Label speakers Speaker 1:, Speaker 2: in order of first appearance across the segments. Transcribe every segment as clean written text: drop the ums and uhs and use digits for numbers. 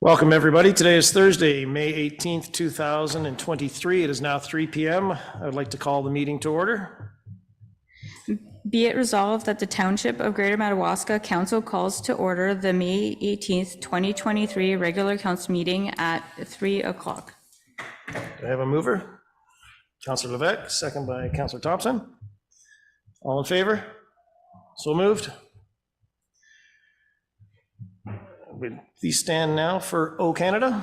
Speaker 1: Welcome, everybody. Today is Thursday, May 18th, 2023. It is now 3 p.m. I would like to call the meeting to order.
Speaker 2: Be it resolved that the Township of Greater Madawaska Council calls to order the May 18th, 2023 regular council meeting at 3 o'clock.
Speaker 1: Do I have a mover? Councillor Levesque, second by Councillor Thompson. All in favor? So moved. Would please stand now for O Canada.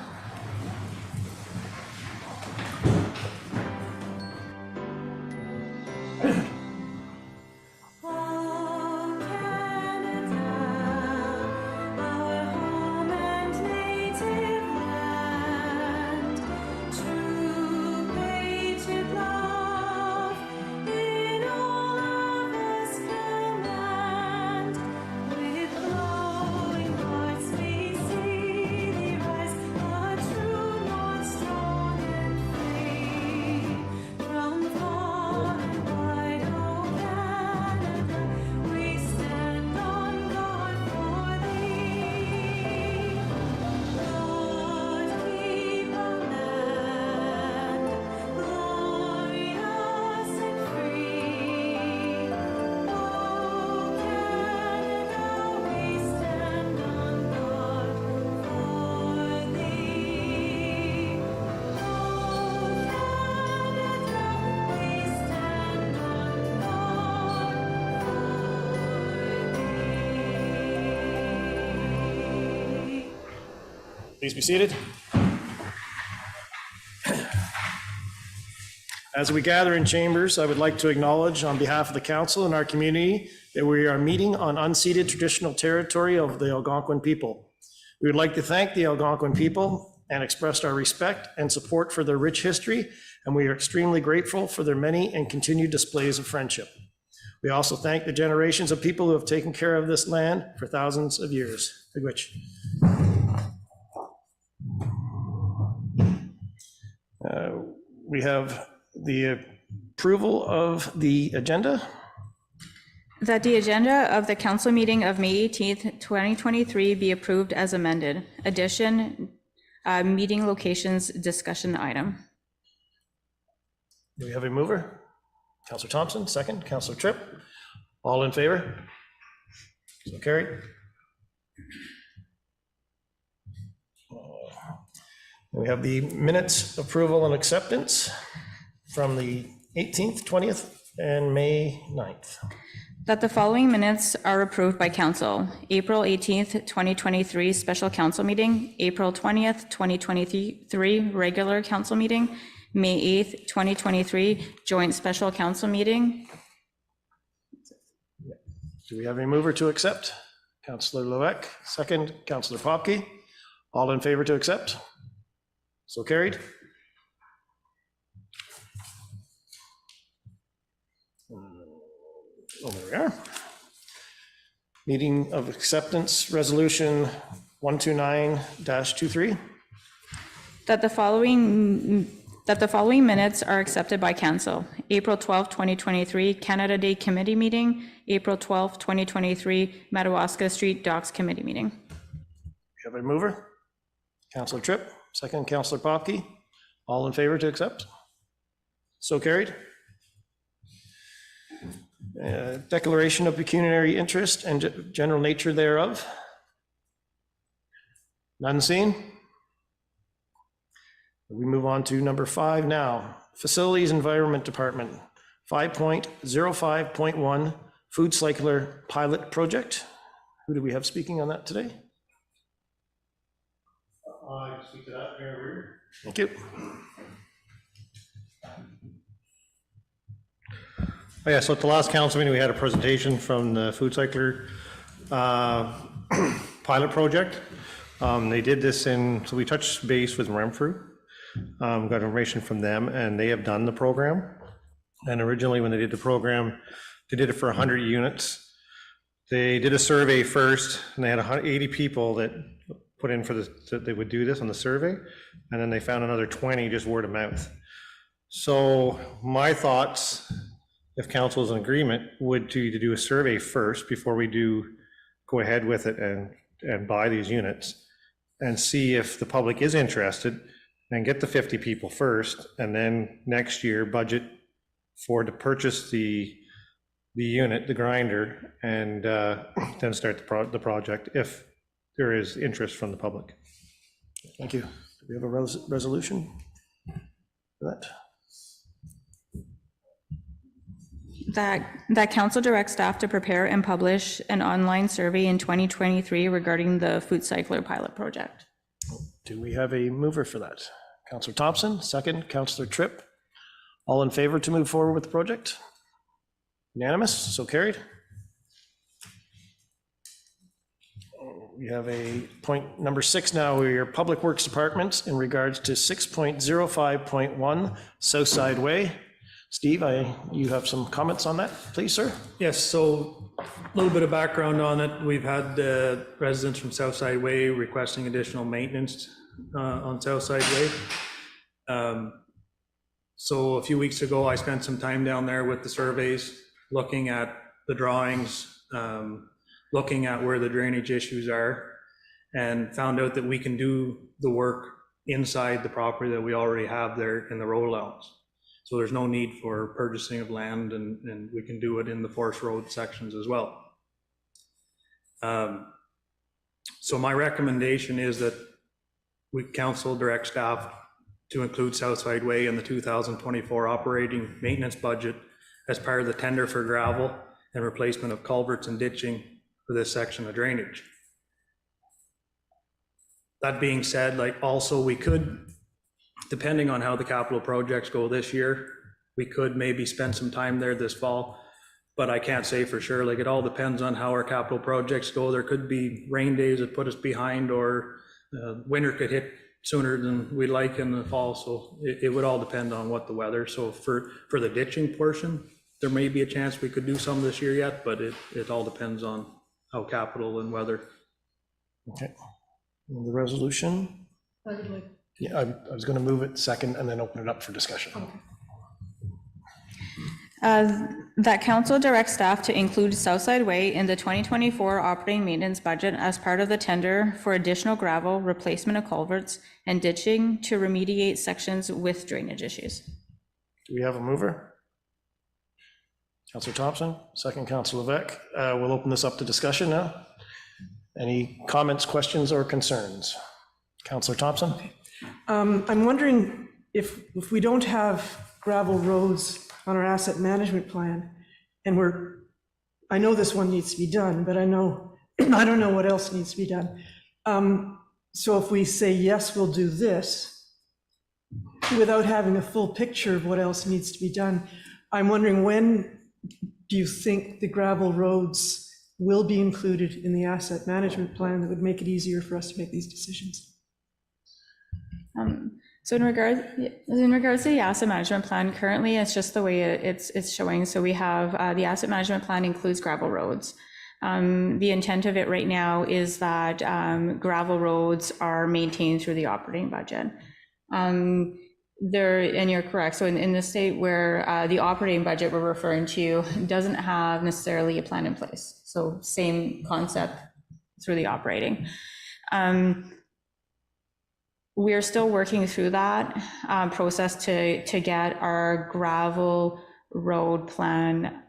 Speaker 1: Please be seated. As we gather in chambers, I would like to acknowledge on behalf of the council and our community that we are meeting on unceded traditional territory of the Algonquin people. We would like to thank the Algonquin people and express our respect and support for their rich history, and we are extremely grateful for their many and continued displays of friendship. We also thank the generations of people who have taken care of this land for thousands of years. Which we have the approval of the agenda.
Speaker 2: That the agenda of the council meeting of May 18th, 2023 be approved as amended. Addition, meeting locations discussion item.
Speaker 1: Do we have a mover? Councillor Thompson, second. Councillor Tripp. All in favor? So carried. We have the minutes approval and acceptance from the 18th, 20th, and May 9th.
Speaker 2: That the following minutes are approved by council. April 18th, 2023 special council meeting, April 20th, 2023 regular council meeting, May 8th, 2023 joint special council meeting.
Speaker 1: Do we have a mover to accept? Councillor Levesque, second. Councillor Popke. All in favor to accept? So carried. Oh, there we are. Meeting of acceptance resolution 129-23.
Speaker 2: That the following minutes are accepted by council. April 12th, 2023 Canada Day Committee meeting, April 12th, 2023 Madawaska Street Docks Committee meeting.
Speaker 1: You have a mover? Councillor Tripp, second. Councillor Popke. All in favor to accept? So carried. Declaration of pecuniary interest and general nature thereof. None seen. We move on to number 5 now. Facilities Environment Department, 5.05.1 Food Cycler Pilot Project. Who do we have speaking on that today? I can speak to that, Mayor. Thank you.
Speaker 3: Oh yeah, so at the last council meeting, we had a presentation from the Food Cycler pilot project. They did this so we touched base with Renfrew, got information from them, and they have done the program. And originally when they did the program, they did it for 100 units. They did a survey first, and they had 80 people that put in for this, that they would do this on the survey, and then they found another 20 just word of mouth. So my thoughts, if council is in agreement, would to do a survey first before we do go ahead with it and buy these units, and see if the public is interested, and get the 50 people first, and then next year budget to purchase the unit, the grinder, and then start the project if there is interest from the public.
Speaker 1: Thank you. Do we have a resolution for that?
Speaker 2: That council directs staff to prepare and publish an online survey in 2023 regarding the food cycler pilot project.
Speaker 1: Do we have a mover for that? Councillor Thompson, second. Councillor Tripp. All in favor to move forward with the project? Unanimous, so carried. We have a point number 6 now, your Public Works Department in regards to 6.05.1 Southside Way. Steve, you have some comments on that, please, sir?
Speaker 4: Yes, so a little bit of background on it. We've had residents from Southside Way requesting additional maintenance on Southside Way. So a few weeks ago, I spent some time down there with the surveys, looking at the drawings, looking at where the drainage issues are, and found out that we can do the work inside the property that we already have there in the road allowance. So there's no need for purchasing of land, and we can do it in the forest road sections as well. So my recommendation is that council direct staff to include Southside Way in the 2024 operating maintenance budget as part of the tender for gravel and replacement of culverts and ditching for this section of drainage. That being said, also we could, depending on how the capital projects go this year, we could maybe spend some time there this fall, but I can't say for sure. It all depends on how our capital projects go. There could be rain days that put us behind, or winter could hit sooner than we'd like in the fall. So it would all depend on what the weather. So for the ditching portion, there may be a chance we could do some this year yet, but it all depends on how capital and weather.
Speaker 1: Okay. And the resolution? Yeah, I was going to move it second and then open it up for discussion.
Speaker 2: That council directs staff to include Southside Way in the 2024 operating maintenance budget as part of the tender for additional gravel, replacement of culverts, and ditching to remediate sections with drainage issues.
Speaker 1: Do we have a mover? Councillor Thompson, second. Councillor Levesque. We'll open this up to discussion now. Any comments, questions, or concerns? Councillor Thompson?
Speaker 5: I'm wondering if we don't have gravel roads on our asset management plan, and I know this one needs to be done, but I don't know what else needs to be done. So if we say, yes, we'll do this, without having a full picture of what else needs to be done, I'm wondering, when do you think the gravel roads will be included in the asset management plan that would make it easier for us to make these decisions?
Speaker 2: So in regards to the asset management plan, currently it's just the way it's showing. So we have the asset management plan includes gravel roads. The intent of it right now is that gravel roads are maintained through the operating budget. And you're correct. So in the state where the operating budget we're referring to doesn't have necessarily a plan in place. So same concept through the operating. We're still working through that process to get our gravel road plan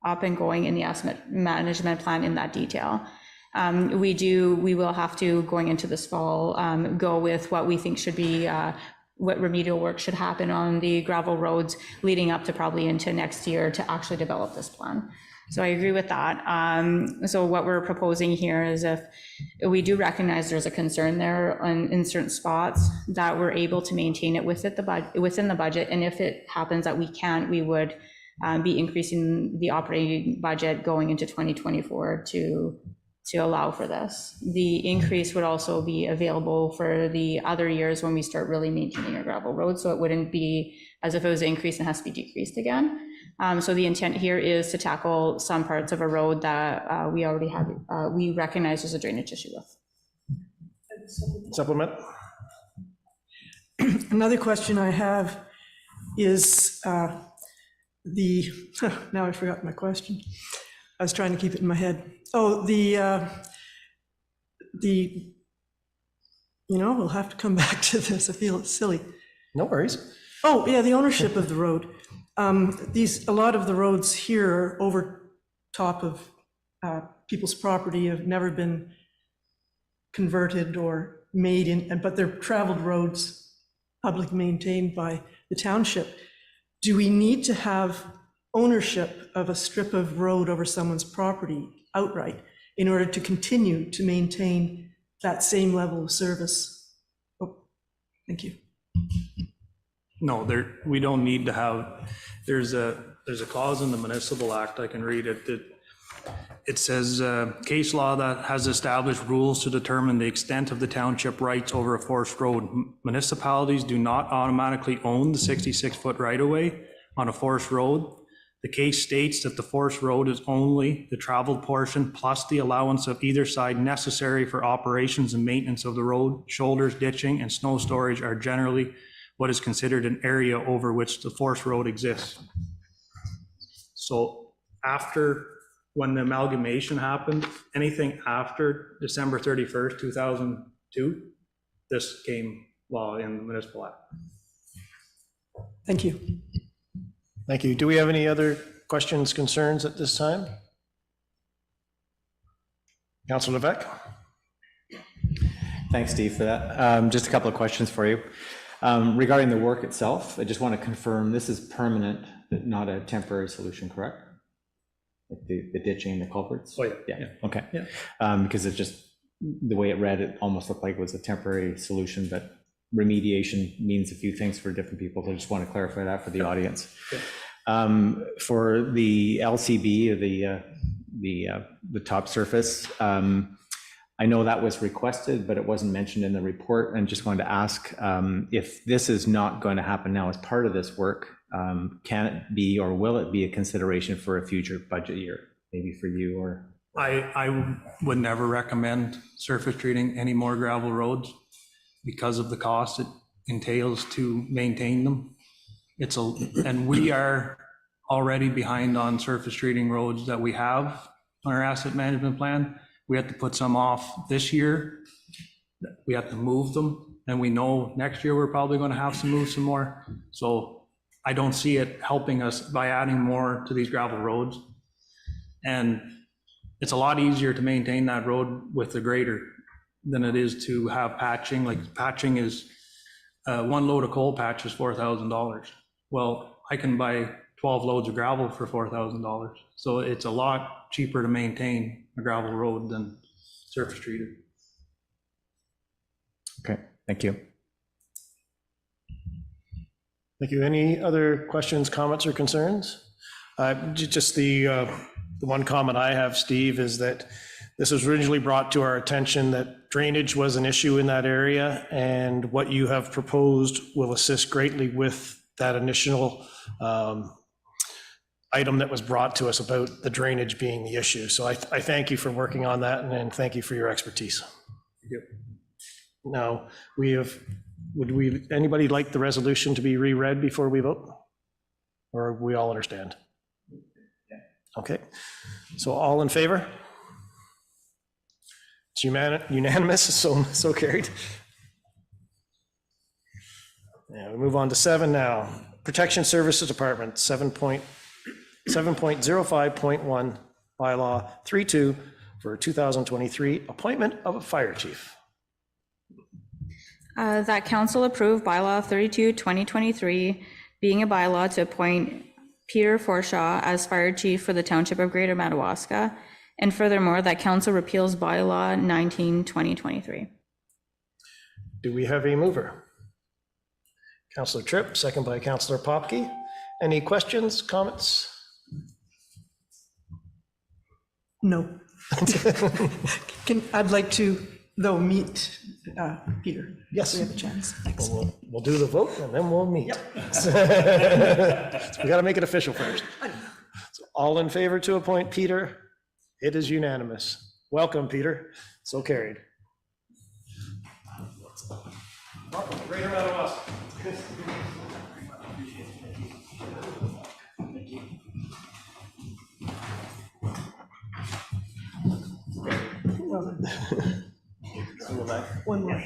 Speaker 2: up and going in the asset management plan in that detail. We will have to, going into this fall, go with what we think should be, what remedial work should happen on the gravel roads leading up to probably into next year to actually develop this plan. So I agree with that. So what we're proposing here is, if we do recognize there's a concern there in certain spots, that we're able to maintain it within the budget. And if it happens that we can't, we would be increasing the operating budget going into 2024 to allow for this. The increase would also be available for the other years when we start really maintaining our gravel roads. So it wouldn't be as if it was increased and has to be decreased again. So the intent here is to tackle some parts of a road that we already have, we recognize there's a drainage issue with.
Speaker 1: Supplement?
Speaker 5: Another question I have is now I forgot my question. I was trying to keep it in my head. Oh, the we'll have to come back to this. I feel it's silly.
Speaker 1: No worries.
Speaker 5: Oh, yeah, the ownership of the road. A lot of the roads here are over top of people's property, have never been converted or made in, but they're traveled roads, public maintained by the township. Do we need to have ownership of a strip of road over someone's property outright in order to continue to maintain that same level of service? Oh, thank you.
Speaker 4: No, we don't need to have, there's a clause in the Municipal Act, I can read it, that it says, case law that has established rules to determine the extent of the township rights over a forest road. Municipalities do not automatically own the 66-foot right-of-way on a forest road. The case states that the forest road is only the traveled portion plus the allowance of either side necessary for operations and maintenance of the road. Shoulders, ditching, and snow storage are generally what is considered an area over which the forest road exists. So after, when the amalgamation happened, anything after December 31st, 2002, this came law in the Municipal Act.
Speaker 5: Thank you.
Speaker 1: Thank you. Do we have any other questions, concerns at this time? Councilor Levesque?
Speaker 6: Thanks, Steve, for that. Just a couple of questions for you. Regarding the work itself, I just want to confirm this is permanent, not a temporary solution, correct? Like the ditching, the culverts?
Speaker 4: Oh, yeah.
Speaker 6: Yeah, okay.
Speaker 4: Yeah.
Speaker 6: Because it's just, the way it read, it almost looked like it was a temporary solution, but remediation means a few things for different people. So I just want to clarify that for the audience. For the LCB, or the top surface, I know that was requested, but it wasn't mentioned in the report. And just wanted to ask if this is not going to happen now as part of this work, can it be, or will it be a consideration for a future budget year, maybe for you or?
Speaker 4: I would never recommend surface treating any more gravel roads because of the cost it entails to maintain them. And we are already behind on surface treating roads that we have on our asset management plan. We have to put some off this year. We have to move them, and we know next year we're probably going to have to move some more. So I don't see it helping us by adding more to these gravel roads. And it's a lot easier to maintain that road with the grader than it is to have patching. Like patching is, one load of coal patch is $4,000. Well, I can buy 12 loads of gravel for $4,000. So it's a lot cheaper to maintain a gravel road than surface treated.
Speaker 6: Okay, thank you.
Speaker 1: Thank you. Any other questions, comments, or concerns? Just the one comment I have, Steve, is that this was originally brought to our attention that drainage was an issue in that area, and what you have proposed will assist greatly with that initial item that was brought to us about the drainage being the issue. So I thank you for working on that, and thank you for your expertise.
Speaker 4: Yep.
Speaker 1: Now, would anybody like the resolution to be reread before we vote? Or we all understand? Okay, so all in favor? It's unanimous, so carried. Yeah, we move on to 7 now. Protection Services Department, 7.05.1, bylaw 3.2 for 2023, appointment of a fire chief.
Speaker 2: That council approved bylaw 32, 2023, being a bylaw to appoint Peter Forshaw as fire chief for the Township of Greater Madawaska. And furthermore, that council repeals bylaw 19, 2023.
Speaker 1: Do we have a mover? Councillor Tripp, second by Councillor Popke. Any questions, comments?
Speaker 5: No. I'd like to, though, meet Peter.
Speaker 1: Yes.
Speaker 5: We have a chance. Thanks.
Speaker 1: We'll do the vote and then we'll meet. So we got to make it official first. So all in favor to appoint Peter? It is unanimous. Welcome, Peter. So carried. Welcome to Greater Madawaska.
Speaker 5: One more.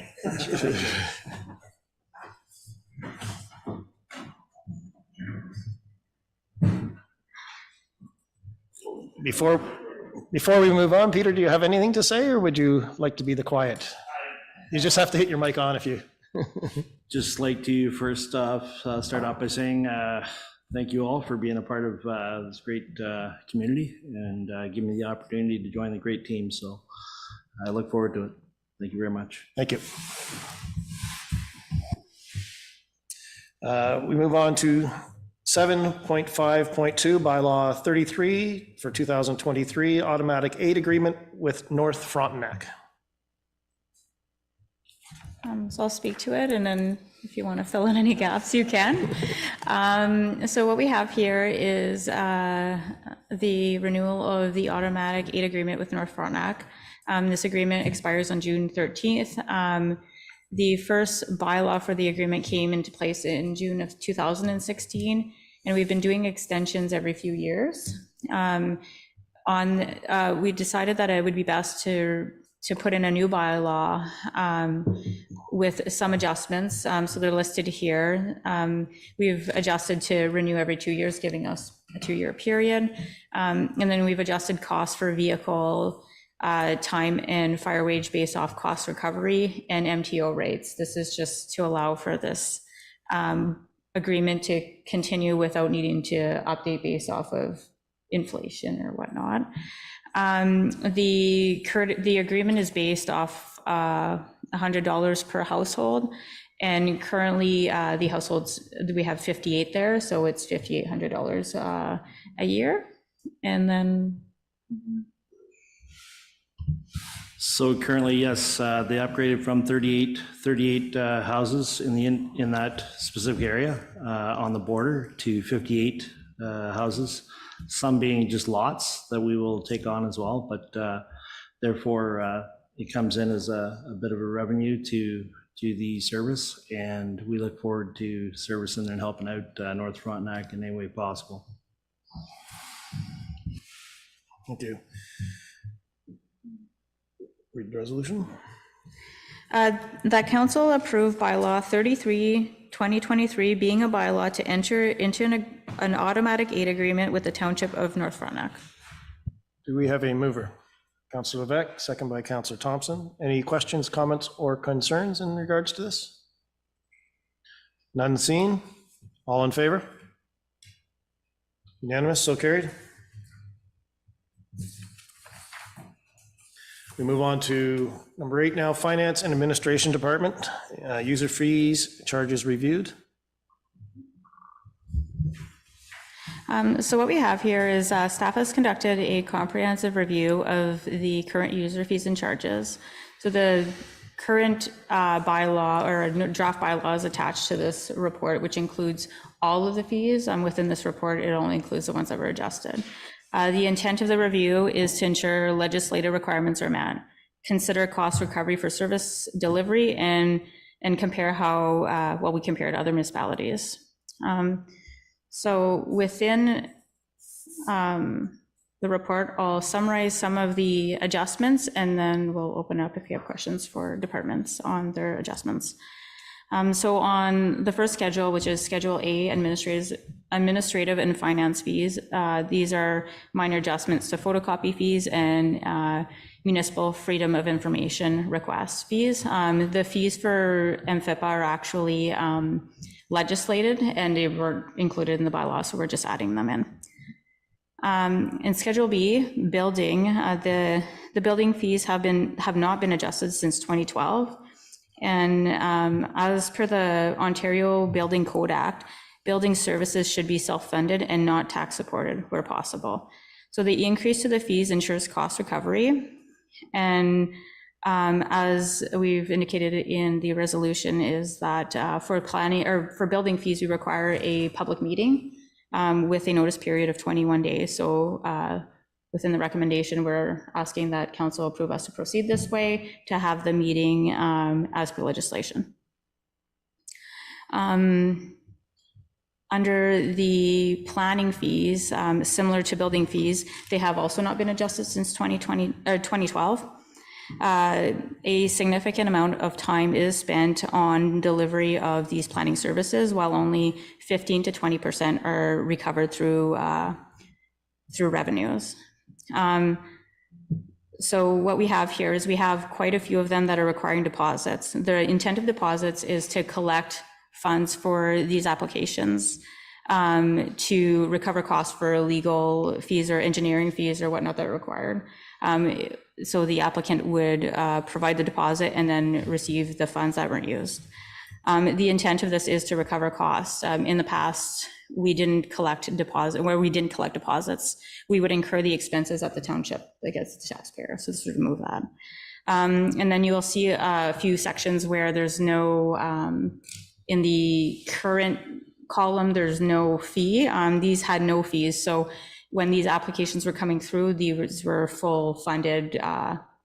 Speaker 1: Before we move on, Peter, do you have anything to say, or would you like to be the quiet? You just have to hit your mic on if you.
Speaker 7: Just like to first off start off by saying thank you all for being a part of this great community and giving me the opportunity to join the great team. So I look forward to it. Thank you very much.
Speaker 1: Thank you. We move on to 7.5.2, bylaw 33 for 2023, automatic aid agreement with North Frontenac.
Speaker 2: So I'll speak to it, and then if you want to fill in any gaps, you can. So what we have here is the renewal of the automatic aid agreement with North Frontenac. This agreement expires on June 13th. The first bylaw for the agreement came into place in June of 2016, and we've been doing extensions every few years. We decided that it would be best to put in a new bylaw with some adjustments. So they're listed here. We've adjusted to renew every 2 years, giving us a 2-year period. And then we've adjusted costs for vehicle, time and fire wage based off cost recovery and MTO rates. This is just to allow for this agreement to continue without needing to update based off of inflation or whatnot. The agreement is based off $100 per household, and currently the households, we have 58 there, so it's $5,800 a year. And then
Speaker 7: So currently, yes, they upgraded from 38 houses in that specific area on the border to 58 houses, some being just lots that we will take on as well, but therefore it comes in as a bit of a revenue to the service, and we look forward to servicing and helping out North Frontenac in any way possible.
Speaker 1: Thank you. Read the resolution.
Speaker 2: That council approved bylaw 33, 2023, being a bylaw to enter into an automatic aid agreement with the Township of North Frontenac.
Speaker 1: Do we have a mover? Councillor Levesque, second by Councillor Thompson. Any questions, comments, or concerns in regards to this? None seen. All in favor? Unanimous, so carried. We move on to number 8 now, Finance and Administration Department. User fees, charges reviewed.
Speaker 2: So what we have here is staff has conducted a comprehensive review of the current user fees and charges. So the current bylaw or draft bylaw is attached to this report, which includes all of the fees. Within this report, it only includes the ones that were adjusted. The intent of the review is to ensure legislative requirements are met, consider cost recovery for service delivery, and compare how well we compare to other municipalities. So within the report, I'll summarize some of the adjustments, and then we'll open up if you have questions for departments on their adjustments. So on the first schedule, which is Schedule A, administrative and finance fees, these are minor adjustments to photocopy fees and municipal freedom of information request fees. The fees for MFIPA are actually legislated, and they were included in the bylaw, so we're just adding them in. In Schedule B, building, the building fees have not been adjusted since 2012. And as per the Ontario Building Code Act, building services should be self-funded and not tax supported where possible. So the increase to the fees ensures cost recovery. And as we've indicated in the resolution, is that for planning or for building fees, we require a public meeting with a notice period of 21 days. So within the recommendation, we're asking that council approve us to proceed this way, to have the meeting as per legislation. Under the planning fees, similar to building fees, they have also not been adjusted since 2012. A significant amount of time is spent on delivery of these planning services, while only 15 to 20% are recovered through revenues. So what we have here is we have quite a few of them that are requiring deposits. The intent of deposits is to collect funds for these applications, to recover costs for legal fees or engineering fees or whatnot that are required. So the applicant would provide the deposit and then receive the funds that weren't used. The intent of this is to recover costs. In the past, we didn't collect deposits, we would incur the expenses at the township against the taxpayer. So this would remove that. And then you'll see a few sections where there's no, in the current column, there's no fee. These had no fees. So when these applications were coming through, these were full funded,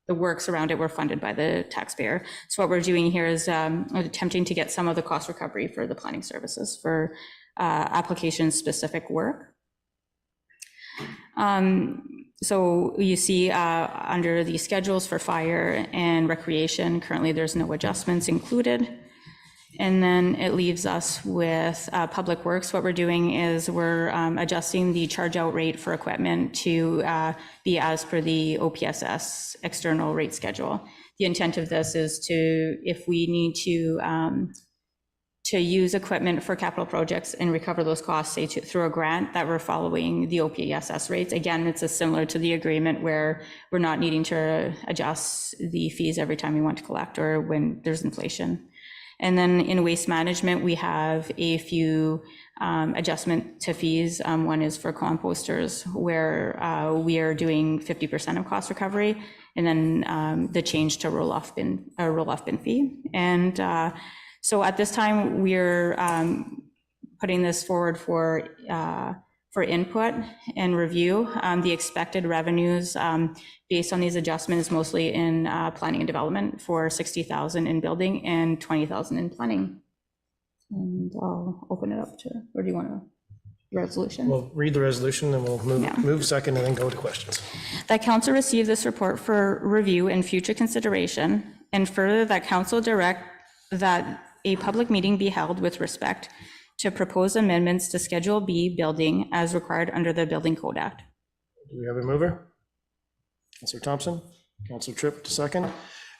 Speaker 2: the works around it were funded by the taxpayer. So what we're doing here is attempting to get some of the cost recovery for the planning services for application-specific work. So you see under the schedules for fire and recreation, currently there's no adjustments included. And then it leaves us with public works. What we're doing is we're adjusting the charge out rate for equipment to be as per the OPSS external rate schedule. The intent of this is to, if we need to use equipment for capital projects and recover those costs, say through a grant, that we're following the OPSS rates. Again, it's similar to the agreement where we're not needing to adjust the fees every time we want to collect or when there's inflation. And then in waste management, we have a few adjustment to fees. One is for composters, where we are doing 50% of cost recovery, and then the change to roll-off bin fee. And so at this time, we're putting this forward for input and review. The expected revenues based on these adjustments, mostly in planning and development, for 60,000 in building and 20,000 in planning. And I'll open it up to, or do you want to, resolution?
Speaker 1: We'll read the resolution and we'll move second and then go to questions.
Speaker 2: That council receive this report for review and future consideration, and further that council direct that a public meeting be held with respect to propose amendments to Schedule B building as required under the Building Code Act.
Speaker 1: Do we have a mover? Councillor Thompson, Councillor Tripp to second.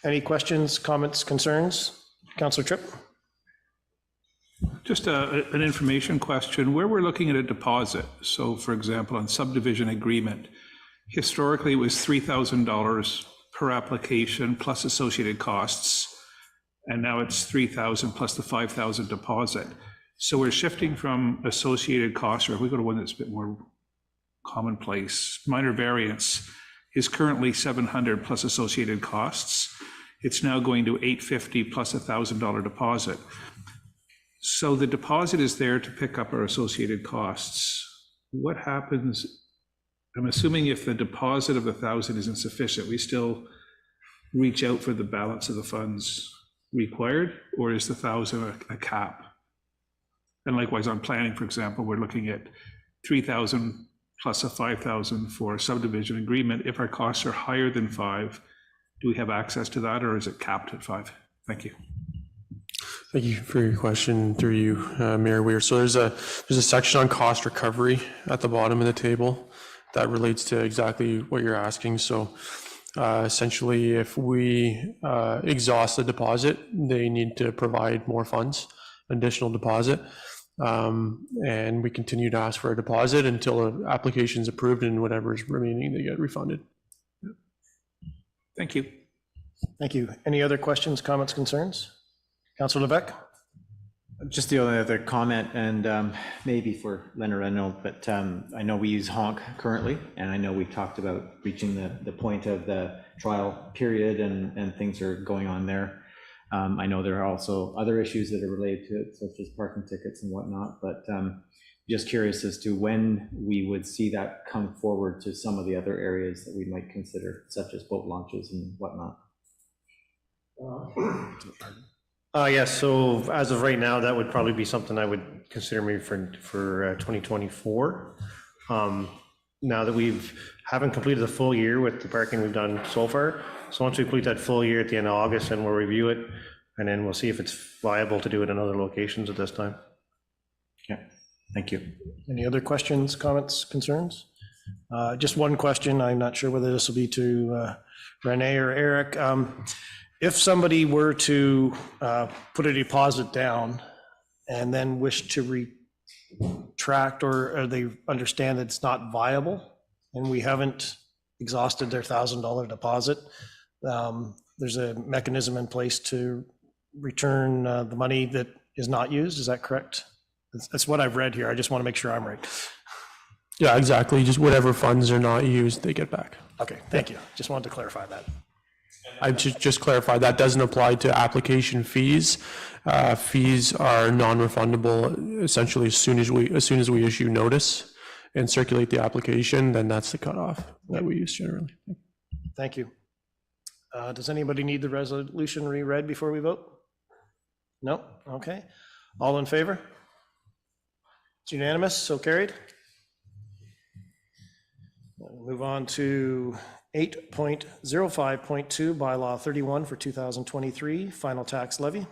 Speaker 1: Any questions, comments, concerns? Councillor Tripp?
Speaker 8: Just an information question, where we're looking at a deposit. So for example, on subdivision agreement, historically it was $3,000 per application plus associated costs. And now it's 3,000 plus the 5,000 deposit. So we're shifting from associated costs, or if we go to one that's a bit more commonplace, minor variance is currently 700 plus associated costs. It's now going to 850 plus $1,000 deposit. So the deposit is there to pick up our associated costs. What happens? I'm assuming if the deposit of 1,000 isn't sufficient, we still reach out for the balance of the funds required, or is the 1,000 a cap? And likewise on planning, for example, we're looking at 3,000 plus a 5,000 for subdivision agreement. If our costs are higher than 5, do we have access to that, or is it capped at 5? Thank you.
Speaker 9: Thank you for your question, through you, Mayor Weir. So there's a section on cost recovery at the bottom of the table that relates to exactly what you're asking. So essentially, if we exhaust the deposit, they need to provide more funds, additional deposit, and we continue to ask for a deposit until an application is approved, and whatever is remaining, they get refunded.
Speaker 8: Thank you.
Speaker 1: Thank you. Any other questions, comments, concerns? Councillor Levesque?
Speaker 6: Just the only other comment, and maybe for Leonard Renault, but I know we use honk currently, and I know we've talked about reaching the point of the trial period, and things are going on there. I know there are also other issues that are related to it, such as parking tickets and whatnot, but just curious as to when we would see that come forward to some of the other areas that we might consider, such as boat launches and whatnot.
Speaker 3: Yes, so as of right now, that would probably be something I would consider maybe for 2024. Now that haven't completed the full year with the parking we've done so far, So once we complete that full year at the end of August, then we'll review it, and then we'll see if it's viable to do it in other locations at this time.
Speaker 6: Yeah, thank you.
Speaker 1: Any other questions, comments, concerns? Just one question. I'm not sure whether this will be to Renee or Eric. If somebody were to put a deposit down and then wish to retract, or they understand that it's not viable and we haven't exhausted their $1,000 deposit, there's a mechanism in place to return the money that is not used. Is that correct? That's what I've read here. I just want to make sure I'm right.
Speaker 9: Yeah, exactly. Just whatever funds are not used, they get back.
Speaker 1: Okay, thank you. Just wanted to clarify that.
Speaker 9: I just clarify that doesn't apply to application fees. Fees are non-refundable essentially as soon as we issue notice and circulate the application, then that's the cutoff that we use generally.
Speaker 1: Thank you. Does anybody need the resolution reread before we vote? No? Okay. All in favor? It's unanimous, so carried. We'll move on to 8.05.2, bylaw 31 for 2023, final tax levy.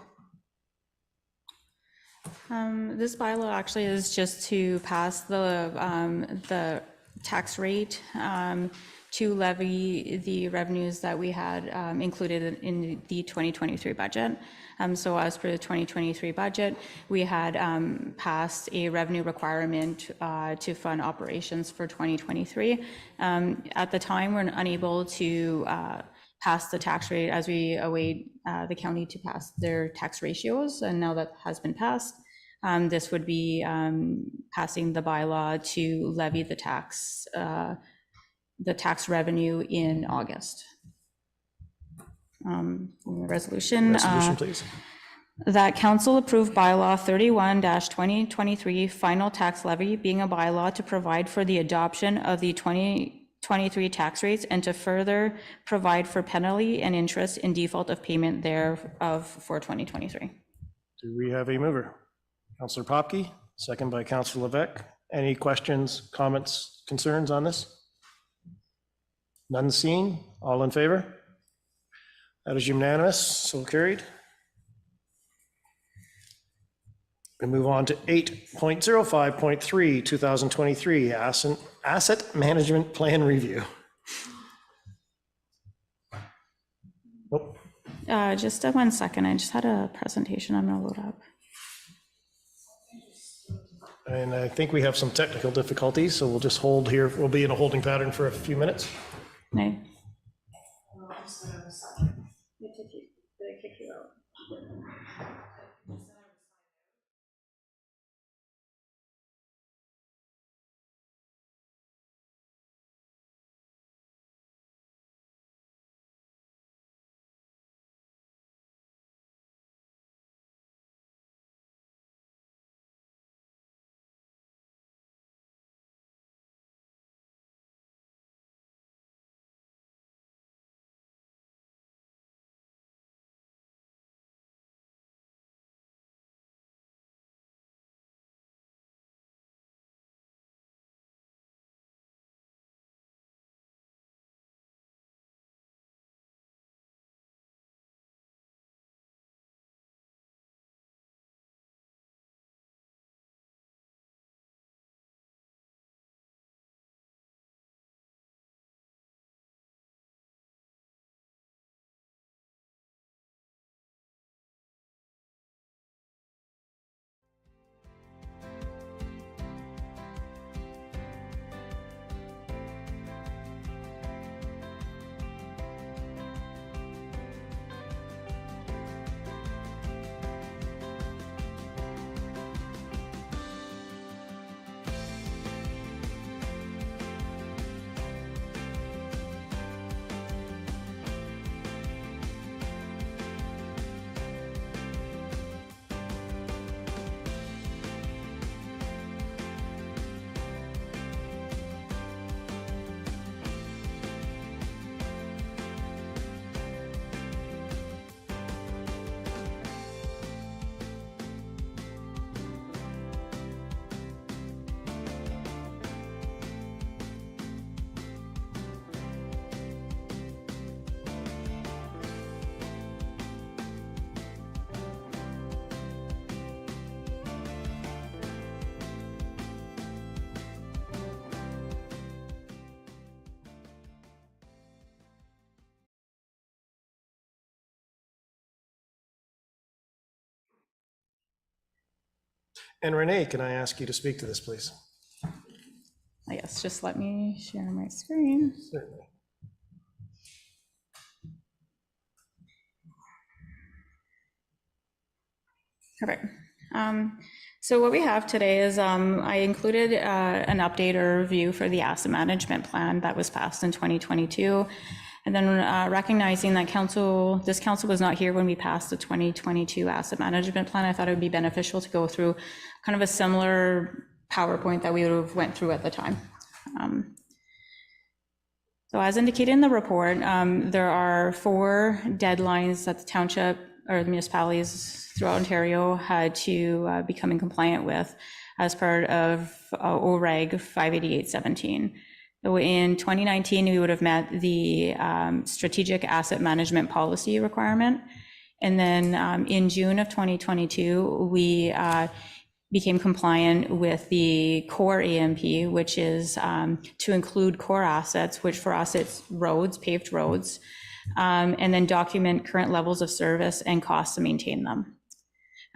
Speaker 2: This bylaw actually is just to pass the tax rate to levy the revenues that we had included in the 2023 budget. So as per the 2023 budget, we had passed a revenue requirement to fund operations for 2023. At the time, we're unable to pass the tax rate as we await the county to pass their tax ratios, and now that has been passed, this would be passing the bylaw to levy the tax revenue in August. Resolution,
Speaker 1: Please.
Speaker 2: that council approved bylaw 31-2023 final tax levy being a bylaw to provide for the adoption of the 2023 tax rates and to further provide for penalty and interest in default of payment thereof for 2023.
Speaker 1: Do we have a mover? Councillor Popke, second by Councillor Levesque. Any questions, comments, concerns on this? None seen. All in favor? That is unanimous, so carried. We move on to 8.05.3, 2023, asset management plan review. Oh,
Speaker 2: Just 1 second, I just had a presentation I'm gonna load up.
Speaker 1: and I think we have some technical difficulties, so we'll just hold here. We'll be in a holding pattern for a few minutes.
Speaker 2: No.
Speaker 1: And Renee, can I ask you to speak to this, please?
Speaker 2: I guess just let me share my screen.
Speaker 1: Certainly.
Speaker 2: Perfect. So what we have today is I included an update or review for the asset management plan that was passed in 2022. And then recognizing that this council was not here when we passed the 2022 asset management plan, I thought it would be beneficial to go through kind of a similar PowerPoint that we would have went through at the time. So as indicated in the report, there are 4 deadlines that the township or the municipalities throughout Ontario had to becoming compliant with as part of OREG 58817. So in 2019, we would have met the strategic asset management policy requirement. And then in June of 2022, we became compliant with the core AMP, which is to include core assets, which for us it's roads, paved roads, and then document current levels of service and costs to maintain them.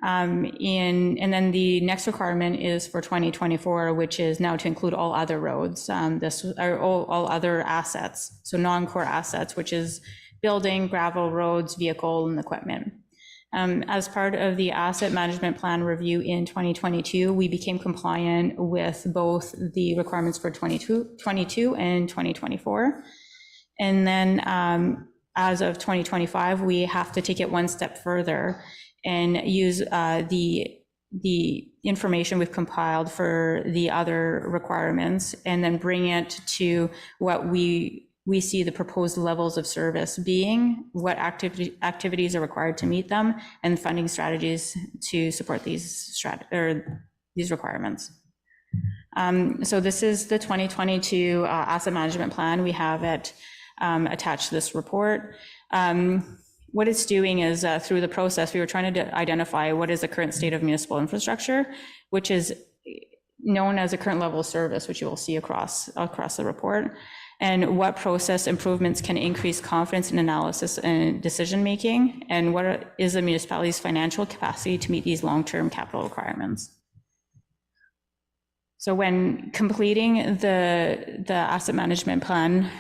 Speaker 2: And then the next requirement is for 2024, which is now to include all other roads, all other assets, so non-core assets, which is building, gravel, roads, vehicle, and equipment. As part of the asset management plan review in 2022, we became compliant with both the requirements for 22 and 2024. And then as of 2025, we have to take it one step further and use the information we've compiled for the other requirements and then bring it to what we see the proposed levels of service being, what activities are required to meet them, and funding strategies to support these requirements. So this is the 2022 asset management plan. We have it attached to this report. What it's doing is through the process, we were trying to identify what is the current state of municipal infrastructure, which is known as a current level of service, which you will see across the report, and what process improvements can increase confidence in analysis and decision-making, and what is the municipality's financial capacity to meet these long-term capital requirements. So when completing the asset management plan,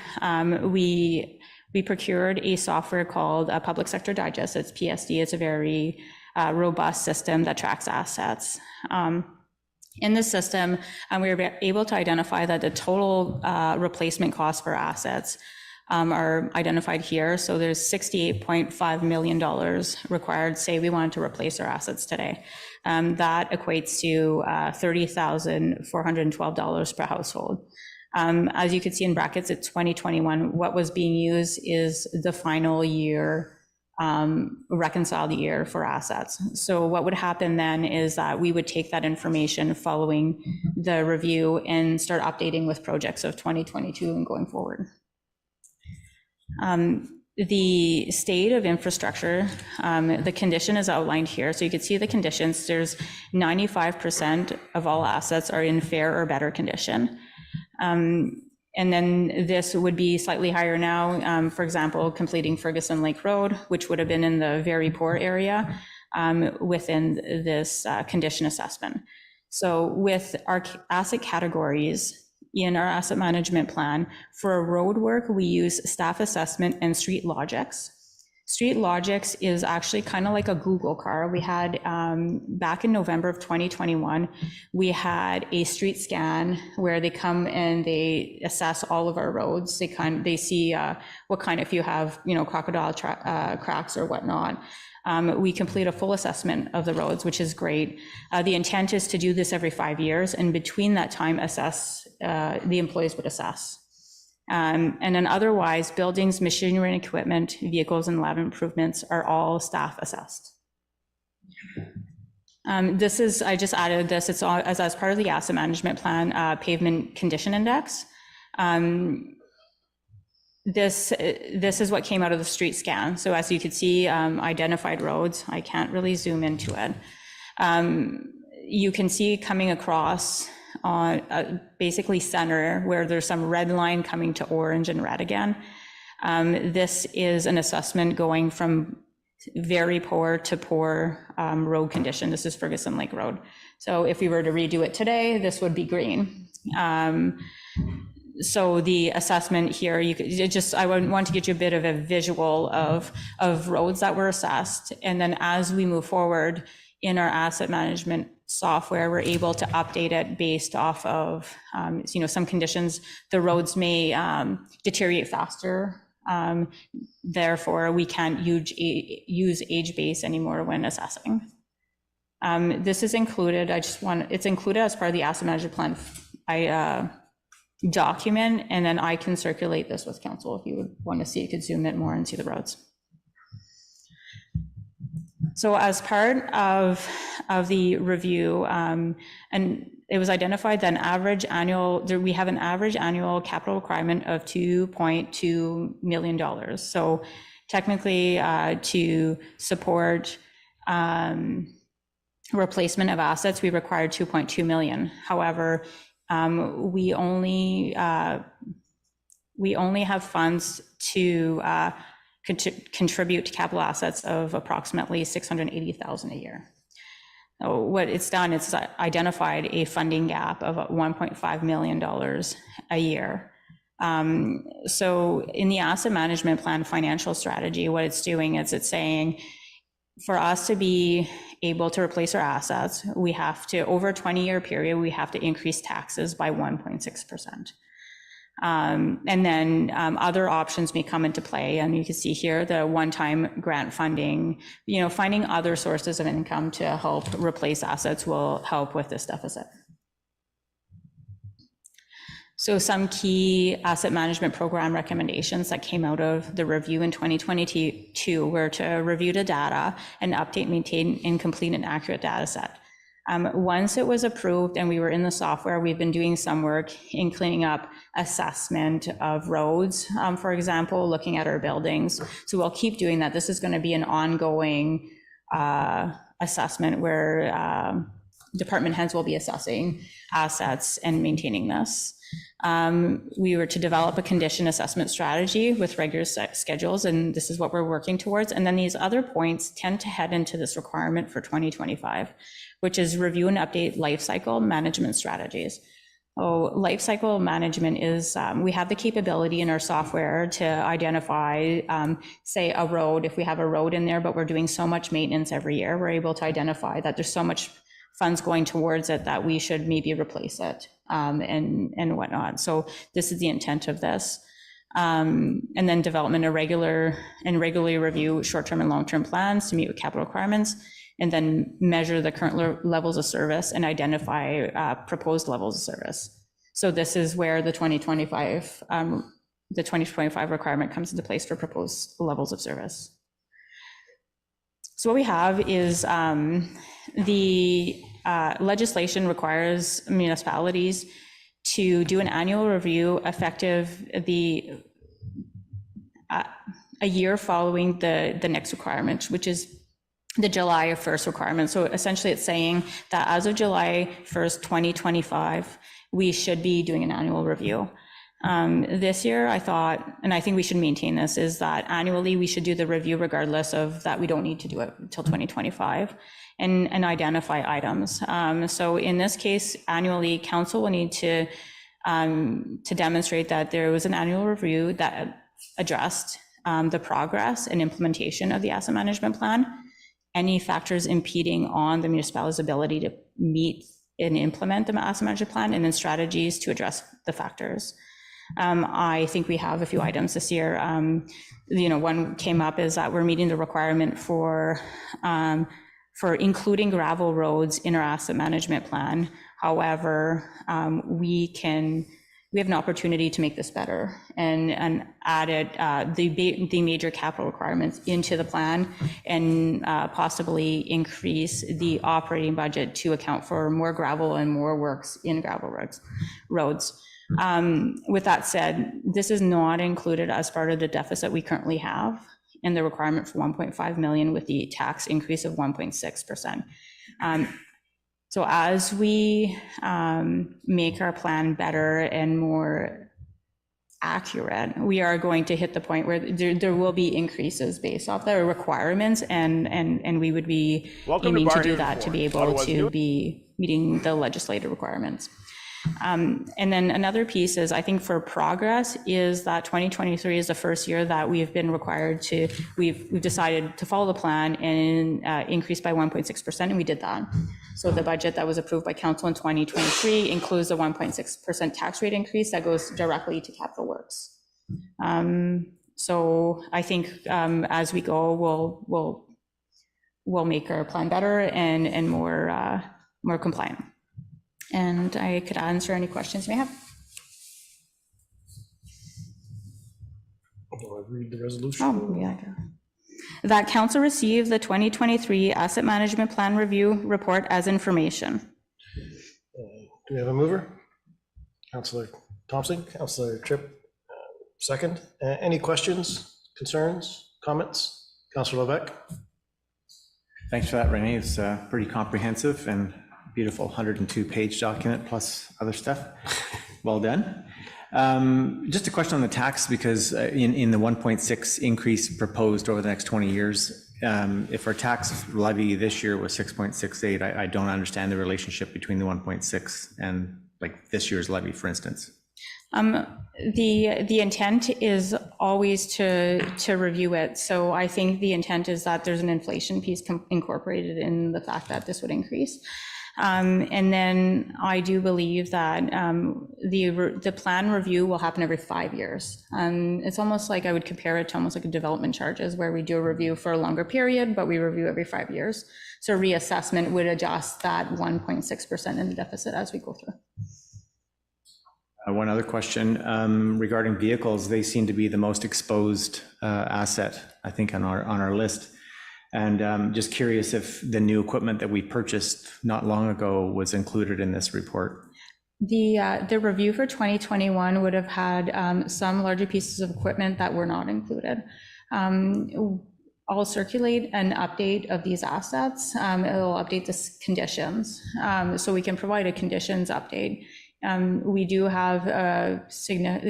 Speaker 2: we procured a software called Public Sector Digest. It's PSD. It's a very robust system that tracks assets. In this system, we were able to identify that the total replacement costs for assets are identified here. So there's $68.5 million required, say we wanted to replace our assets today. That equates to $30,412 per household. As you can see in brackets, it's 2021. What was being used is the final year, reconciled year for assets. So what would happen then is that we would take that information following the review and start updating with projects of 2022 and going forward. The state of infrastructure, the condition is outlined here. So you can see the conditions. There's 95% of all assets are in fair or better condition. And then this would be slightly higher now, for example, completing Ferguson Lake Road, which would have been in the very poor area within this condition assessment. So with our asset categories in our asset management plan, for road work, we use staff assessment and Street Logics. Street Logics is actually kind of like a Google car. We had, back in November of 2021, we had a street scan where they come and they assess all of our roads. They see what kind, if you have, crocodile cracks or whatnot. We complete a full assessment of the roads, which is great. The intent is to do this every 5 years, and between that time, the employees would assess. And then otherwise, buildings, machinery and equipment, vehicles and lab improvements are all staff assessed. I just added this, it's all, as part of the asset management plan, pavement condition index. This is what came out of the street scan. So as you can see, identified roads, I can't really zoom into it. You can see coming across on basically center where there's some red line coming to orange and red again. This is an assessment going from very poor to poor road condition. This is Ferguson Lake Road. So if we were to redo it today, this would be green. So the assessment here, I would want to get you a bit of a visual of roads that were assessed. And then as we move forward in our asset management software, we're able to update it based off of, some conditions. The roads may deteriorate faster. Therefore, we can't use age base anymore when assessing. This is included. It's included as part of the asset management plan document, and then I can circulate this with council if you would want to see. You could zoom it more and see the roads. So as part of the review, and it was identified that we have an average annual capital requirement of $2.2 million. So technically, to support replacement of assets, we require 2.2 million. However, we only have funds to contribute to capital assets of approximately 680,000 a year. So what it's done, it's identified a funding gap of $1.5 million a year. So in the asset management plan financial strategy, what it's doing is it's saying, for us to be able to replace our assets, we have to, over a 20-year period, we have to increase taxes by 1.6%. And then other options may come into play. And you can see here the one-time grant funding, finding other sources of income to help replace assets will help with this deficit. So some key asset management program recommendations that came out of the review in 2022 were to review the data and update, maintain, and complete an accurate data set. Once it was approved and we were in the software, we've been doing some work in cleaning up assessment of roads, for example, looking at our buildings. So we'll keep doing that. This is going to be an ongoing assessment where department heads will be assessing assets and maintaining this. We were to develop a condition assessment strategy with regular schedules, and this is what we're working towards. And then these other points tend to head into this requirement for 2025, which is review and update life cycle management strategies. Life cycle management is, we have the capability in our software to identify, say, a road. If we have a road in there, but we're doing so much maintenance every year, we're able to identify that there's so much funds going towards it that we should maybe replace it and whatnot. So this is the intent of this. And then development of regularly review short-term and long-term plans to meet with capital requirements, and then measure the current levels of service and identify proposed levels of service. So this is where the 2025 requirement comes into place for proposed levels of service. So what we have is the legislation requires municipalities to do an annual review effective a year following the next requirement, which is the July 1st requirement. So essentially it's saying that as of July 1st, 2025, we should be doing an annual review. This year I thought, and I think we should maintain this, is that annually we should do the review regardless of that. We don't need to do it until 2025 and identify items. So in this case, annually council will need to demonstrate that there was an annual review that addressed the progress and implementation of the asset management plan, any factors impeding on the municipality's ability to meet and implement the asset management plan, and then strategies to address the factors. I think we have a few items this year. One came up is that we're meeting the requirement for including gravel roads in our asset management plan. However, we have an opportunity to make this better and added the major capital requirements into the plan and possibly increase the operating budget to account for more gravel and more works in gravel roads. With that said, this is not included as part of the deficit we currently have and the requirement for 1.5 million with the tax increase of 1.6%. So as we make our plan better and more accurate, we are going to hit the point where there will be increases based off the requirements, and we would be aiming to do that to be able to be meeting the legislative requirements. And then another piece is, I think for progress, is that 2023 is the first year that we've been required to, we've decided to follow the plan and increase by 1.6%, and we did that. So the budget that was approved by council in 2023 includes a 1.6% tax rate increase that goes directly to capital works. So I think as we go, we'll make our plan better and more compliant. And I could answer any questions you may have.
Speaker 1: Do I read the resolution?
Speaker 2: Oh, yeah. That council receive the 2023 Asset Management Plan Review Report as information.
Speaker 1: Do we have a mover? Councillor Thompson, Councillor Tripp, second. Any questions, concerns, comments? Councillor Levesque?
Speaker 6: Thanks for that, Renee. It's pretty comprehensive and beautiful 102-page document plus other stuff. Well done. Just a question on the tax, because in the 1.6 increase proposed over the next 20 years, if our tax levy this year was 6.68, I don't understand the relationship between the 1.6 and like this year's levy, for instance.
Speaker 2: The intent is always to review it. So I think the intent is that there's an inflation piece incorporated in the fact that this would increase. And then I do believe that the plan review will happen every 5 years. It's almost like, I would compare it to almost like a development charges, where we do a review for a longer period, but we review every 5 years. So reassessment would adjust that 1.6% in the deficit as we go through.
Speaker 6: One other question regarding vehicles. They seem to be the most exposed asset, I think, on our list. And just curious if the new equipment that we purchased not long ago was included in this report.
Speaker 2: The review for 2021 would have had some larger pieces of equipment that were not included. I'll circulate an update of these assets. It'll update the conditions, so we can provide a conditions update. We do have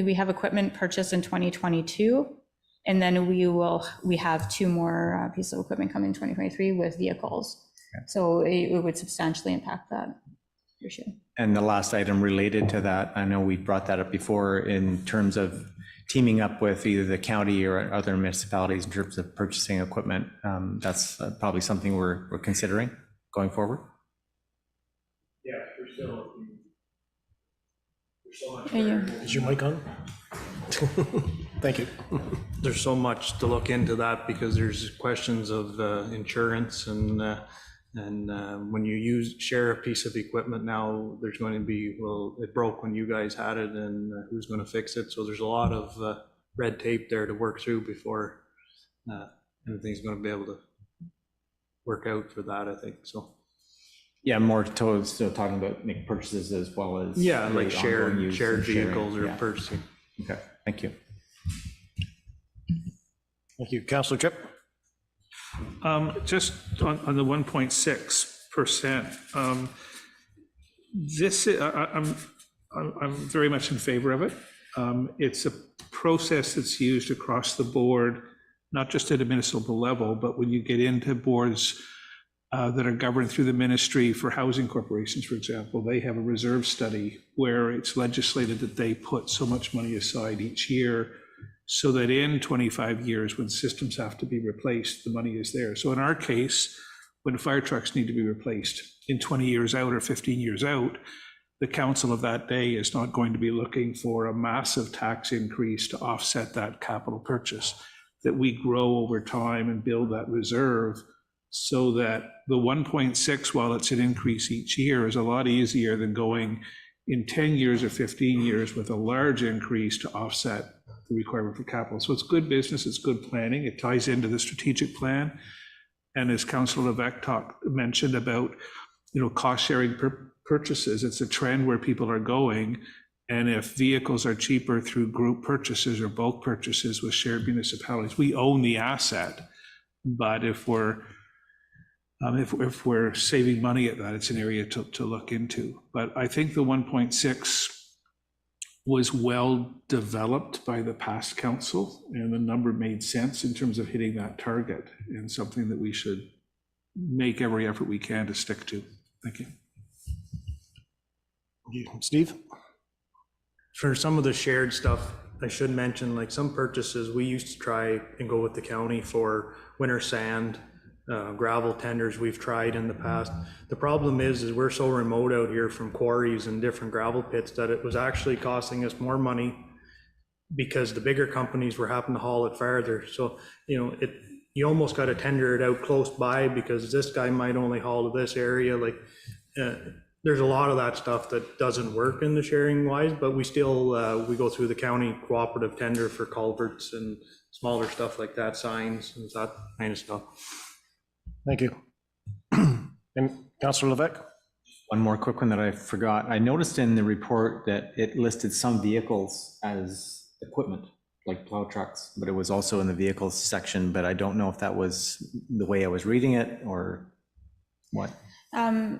Speaker 2: we have equipment purchased in 2022. And then we have 2 more pieces of equipment coming in 2023 with vehicles. Okay. So it would substantially impact that issue.
Speaker 6: And the last item related to that, I know we brought that up before in terms of teaming up with either the county or other municipalities in terms of purchasing equipment. That's probably something we're considering going forward.
Speaker 4: Yeah, there's so much.
Speaker 1: Is your mic on? Thank you.
Speaker 4: There's so much to look into that, because there's questions of insurance and when you share a piece of equipment now, there's going to be, well, it broke when you guys had it, and who's going to fix it? So there's a lot of red tape there to work through before anything's going to be able to work out for that, I think. So
Speaker 6: yeah, more towards still talking about make purchases as well as
Speaker 4: like shared vehicles or purchasing.
Speaker 6: Okay, thank you.
Speaker 1: Thank you. Councillor Tripp?
Speaker 8: Just on the 1.6%, this I'm very much in favor of it. It's a process that's used across the board, not just at a municipal level, but when you get into boards that are governed through the Ministry for Housing Corporations, for example, they have a reserve study where it's legislated that they put so much money aside each year so that in 25 years, when systems have to be replaced, the money is there. So in our case, when fire trucks need to be replaced in 20 years out or 15 years out, the council of that day is not going to be looking for a massive tax increase to offset that capital purchase, that we grow over time and build that reserve so that the 1.6, while it's an increase each year, is a lot easier than going in 10 years or 15 years with a large increase to offset the requirement for capital. So it's good business, it's good planning, it ties into the strategic plan. And as Councillor Levesque mentioned about, cost sharing purchases, it's a trend where people are going. And if vehicles are cheaper through group purchases or bulk purchases with shared municipalities, we own the asset. But if we're saving money at that, it's an area to look into. But I think the 1.6 was well developed by the past council, and the number made sense in terms of hitting that target, and something that we should make every effort we can to stick to. Thank you.
Speaker 1: Steve?
Speaker 4: For some of the shared stuff, I should mention, like some purchases, we used to try and go with the county for winter sand, gravel tenders we've tried in the past. The problem is we're so remote out here from quarries and different gravel pits that it was actually costing us more money because the bigger companies were having to haul it farther. So, you know, you almost got to tender it out close by because this guy might only haul to this area. Like, there's a lot of that stuff that doesn't work in the sharing wise, but we still, we go through the county cooperative tender for culverts and smaller stuff like that, signs and that kind of stuff.
Speaker 1: Thank you. And Councillor Levesque?
Speaker 6: One more quick one that I forgot. I noticed in the report that it listed some vehicles as equipment, like plow trucks, but it was also in the vehicles section, but I don't know if that was the way I was reading it or what.
Speaker 2: So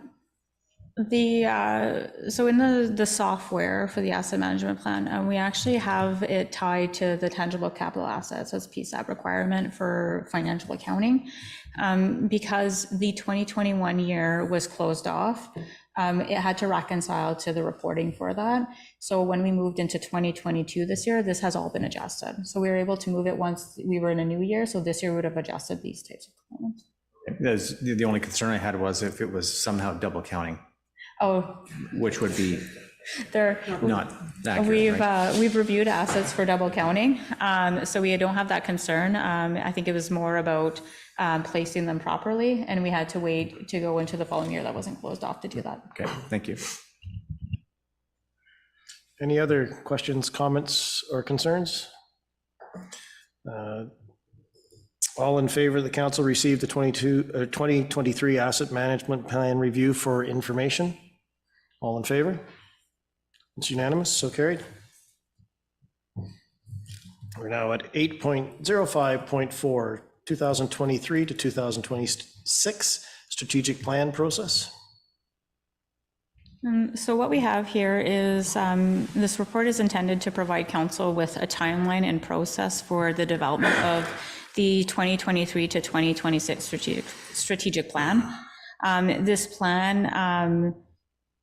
Speaker 2: in the software for the asset management plan, we actually have it tied to the tangible capital assets as PSAP requirement for financial accounting. Because the 2021 year was closed off, it had to reconcile to the reporting for that. So when we moved into 2022 this year, this has all been adjusted. So we were able to move it once we were in a new year. So this year would have adjusted these types of components.
Speaker 6: The only concern I had was if it was somehow double counting.
Speaker 2: Oh,
Speaker 6: Which would be
Speaker 2: there.
Speaker 6: not accurate, right?
Speaker 2: We've reviewed assets for double counting, so we don't have that concern. I think it was more about placing them properly, and we had to wait to go into the following year that wasn't closed off to do that.
Speaker 6: Okay, thank you.
Speaker 1: Any other questions, comments, or concerns? All in favor, the council received the 2023 asset management plan review for information? All in favor? It's unanimous, so carried. We're now at 8.05.4, 2023 to 2026 strategic plan process.
Speaker 2: So what we have here is this report is intended to provide council with a timeline and process for the development of the 2023 to 2026 strategic plan. This plan,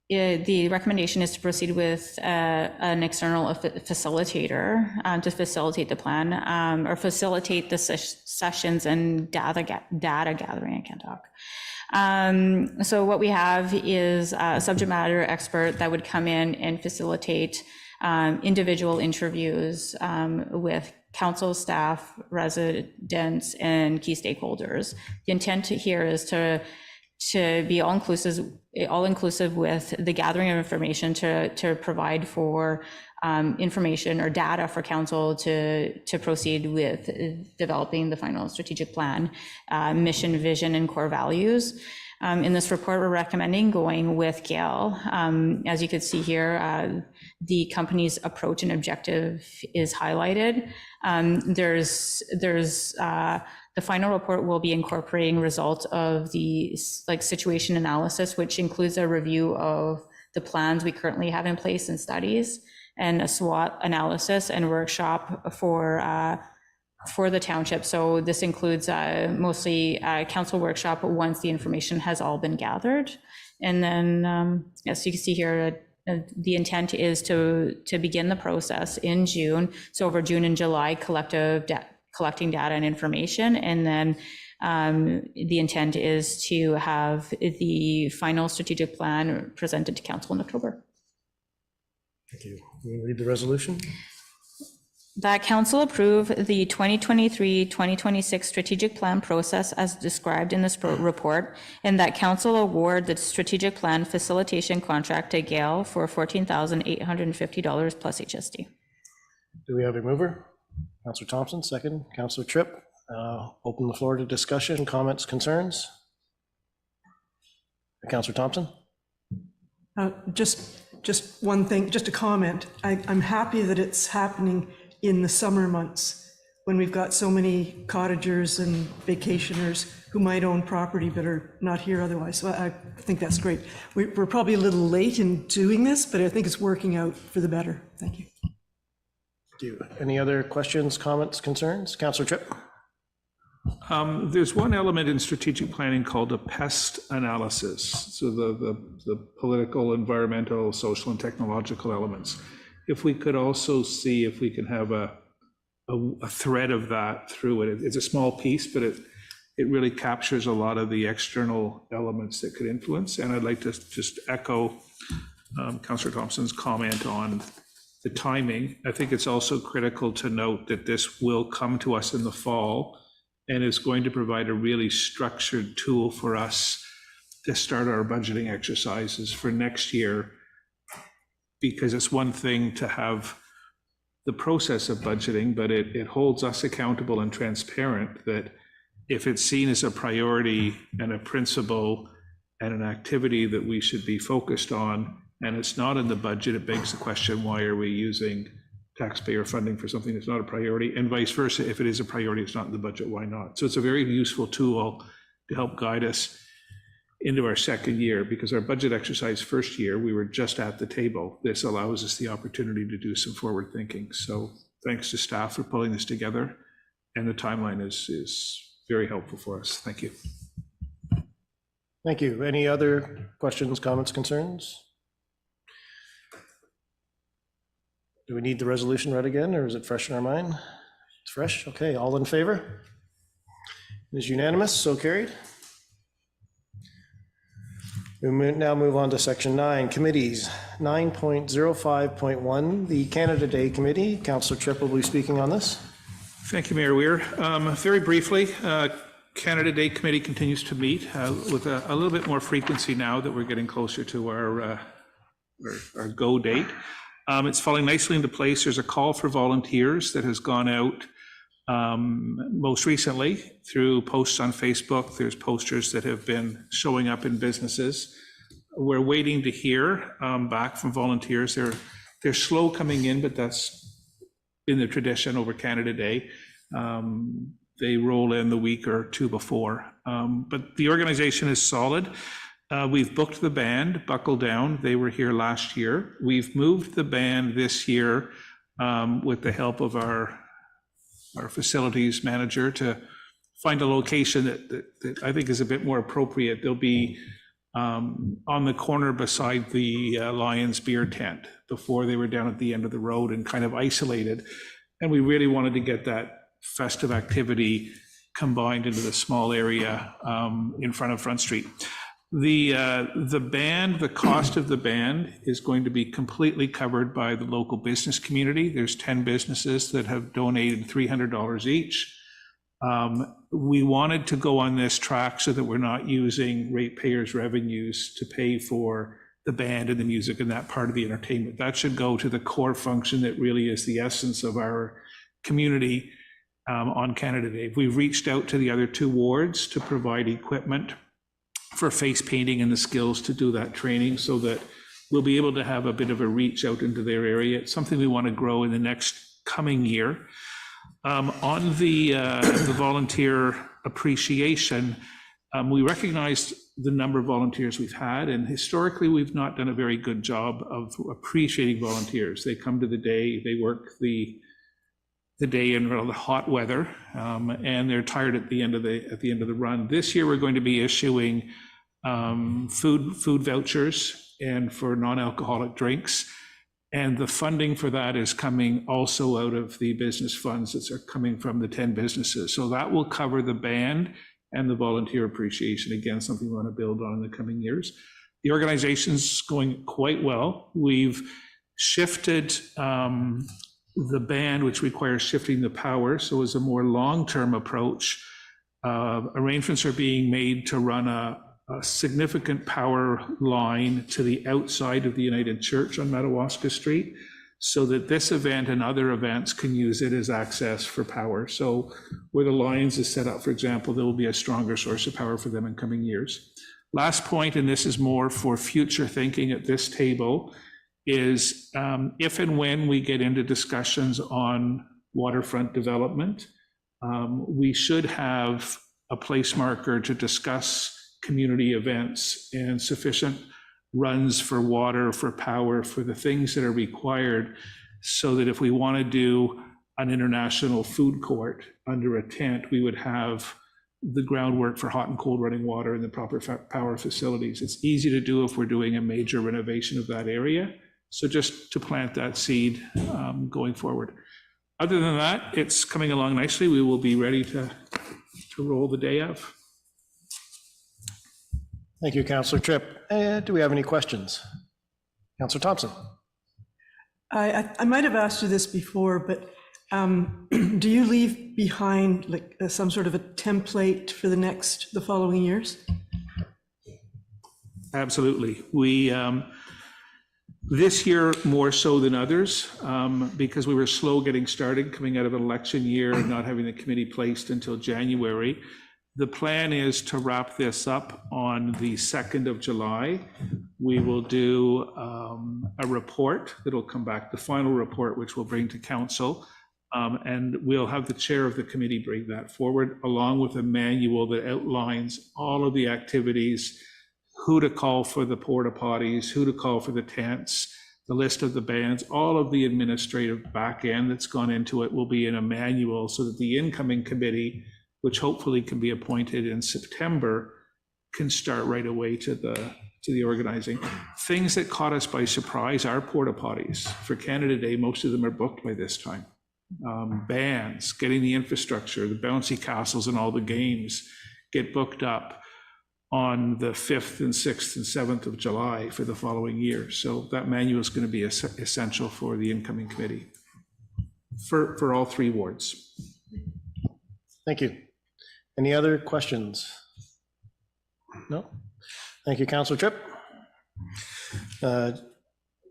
Speaker 2: the recommendation is to proceed with an external facilitator to facilitate the plan or facilitate the sessions and data gathering. I can't talk. So what we have is a subject matter expert that would come in and facilitate individual interviews with council staff, residents, and key stakeholders. The intent here is to be all inclusive with the gathering of information to provide for information or data for council to proceed with developing the final strategic plan, mission, vision, and core values. In this report, we're recommending going with Gale. As you can see here, the company's approach and objective is highlighted. The final report will be incorporating results of the situation analysis, which includes a review of the plans we currently have in place and studies, and a SWOT analysis and workshop for the township. So this includes mostly a council workshop once the information has all been gathered. And then, as you can see here, the intent is to begin the process in June. So over June and July, collecting data and information. And then the intent is to have the final strategic plan presented to council in October.
Speaker 1: Thank you. Will you read the resolution?
Speaker 2: That council approve the 2023-2026 strategic plan process as described in this report, and that council award the strategic plan facilitation contract to Gale for $14,850 plus HST.
Speaker 1: Do we have a mover? Councillor Thompson, second. Councillor Tripp. Open the floor to discussion, comments, concerns. Councillor Thompson.
Speaker 5: Just one thing, just a comment. I'm happy that it's happening in the summer months when we've got so many cottagers and vacationers who might own property but are not here otherwise. So I think that's great. We're probably a little late in doing this, but I think it's working out for the better. Thank you.
Speaker 1: you. Any other questions, comments, concerns? Councillor Tripp?
Speaker 8: There's one element in strategic planning called a pest analysis. So the political, environmental, social, and technological elements. If we could also see if we can have a thread of that through it. It's a small piece, but it really captures a lot of the external elements that could influence. And I'd like to just echo Councillor Thompson's comment on the timing. I think it's also critical to note that this will come to us in the fall and is going to provide a really structured tool for us to start our budgeting exercises for next year, because it's one thing to have the process of budgeting, but it holds us accountable and transparent that if it's seen as a priority and a principle and an activity that we should be focused on, and it's not in the budget, it begs the question, why are we using taxpayer funding for something that's not a priority? And vice versa, if it is a priority, it's not in the budget, why not? So it's a very useful tool to help guide us into our second year, because our budget exercise first year, we were just at the table. This allows us the opportunity to do some forward thinking. So thanks to staff for pulling this together, and the timeline is very helpful for us. Thank you.
Speaker 1: Thank you. Any other questions, comments, concerns? Do we need the resolution read again, or is it fresh in our mind? It's fresh? Okay, all in favor? It is unanimous, so carried. We now move on to section 9, committees. 9.05.1, the Canada Day Committee. Councillor Tripp will be speaking on this.
Speaker 8: Thank you, Mayor Weir. Very briefly, Canada Day Committee continues to meet with a little bit more frequency now that we're getting closer to our go date. It's falling nicely into place. There's a call for volunteers that has gone out most recently through posts on Facebook. There's posters that have been showing up in businesses. We're waiting to hear back from volunteers. They're slow coming in, but that's in the tradition over Canada Day. They roll in the week or two before. But the organization is solid. We've booked the band, Buckle Down. They were here last year. We've moved the band this year with the help of our facilities manager to find a location that I think is a bit more appropriate. They'll be on the corner beside the Lions beer tent. Before they were down at the end of the road and kind of isolated. And we really wanted to get that festive activity combined into the small area in front of Front Street. The band, the cost of the band is going to be completely covered by the local business community. There's 10 businesses that have donated $300 each. We wanted to go on this track so that we're not using ratepayers' revenues to pay for the band and the music and that part of the entertainment. That should go to the core function that really is the essence of our community on Canada Day. We've reached out to the other two wards to provide equipment for face painting and the skills to do that training so that we'll be able to have a bit of a reach out into their area. It's something we want to grow in the next coming year. On the volunteer appreciation, we recognized the number of volunteers we've had, and historically we've not done a very good job of appreciating volunteers. They come to the day, they work the day in the hot weather, and they're tired at the end of the run. This year we're going to be issuing food vouchers and for non-alcoholic drinks, and the funding for that is coming also out of the business funds that are coming from the 10 businesses. So that will cover the band and the volunteer appreciation. Again, something we want to build on in the coming years. The organization's going quite well. We've shifted the band, which requires shifting the power. So as a more long-term approach, arrangements are being made to run a significant power line to the outside of the United Church on Madawaska Street, so that this event and other events can use it as access for power. So where the Lions is set up, for example, there will be a stronger source of power for them in coming years. Last point, and this is more for future thinking at this table, is if and when we get into discussions on waterfront development, we should have a place marker to discuss community events and sufficient runs for water, for power, for the things that are required, so that if we want to do an international food court under a tent, we would have the groundwork for hot and cold running water and the proper power facilities. It's easy to do if we're doing a major renovation of that area. So just to plant that seed going forward. Other than that, it's coming along nicely. We will be ready to roll the day of.
Speaker 1: Thank you, Councillor Tripp. Do we have any questions? Councillor Thompson.
Speaker 5: I might have asked you this before, but do you leave behind like some sort of a template for the following years?
Speaker 8: Absolutely. We, this year more so than others, because we were slow getting started coming out of an election year and not having the committee placed until January. The plan is to wrap this up on the 2nd of July. We will do a report that'll come back, the final report, which we'll bring to council. And we'll have the chair of the committee bring that forward, along with a manual that outlines all of the activities, who to call for the porta potties, who to call for the tents, the list of the bands, all of the administrative back end that's gone into it will be in a manual so that the incoming committee, which hopefully can be appointed in September, can start right away to the organizing. Things that caught us by surprise are porta potties. For Canada Day, most of them are booked by this time. Bands, getting the infrastructure, the bouncy castles and all the games get booked up on the 5th and 6th and 7th of July for the following year. So that manual is going to be essential for the incoming committee for all 3 wards.
Speaker 1: Thank you. Any other questions? No? Thank you, Councillor Tripp.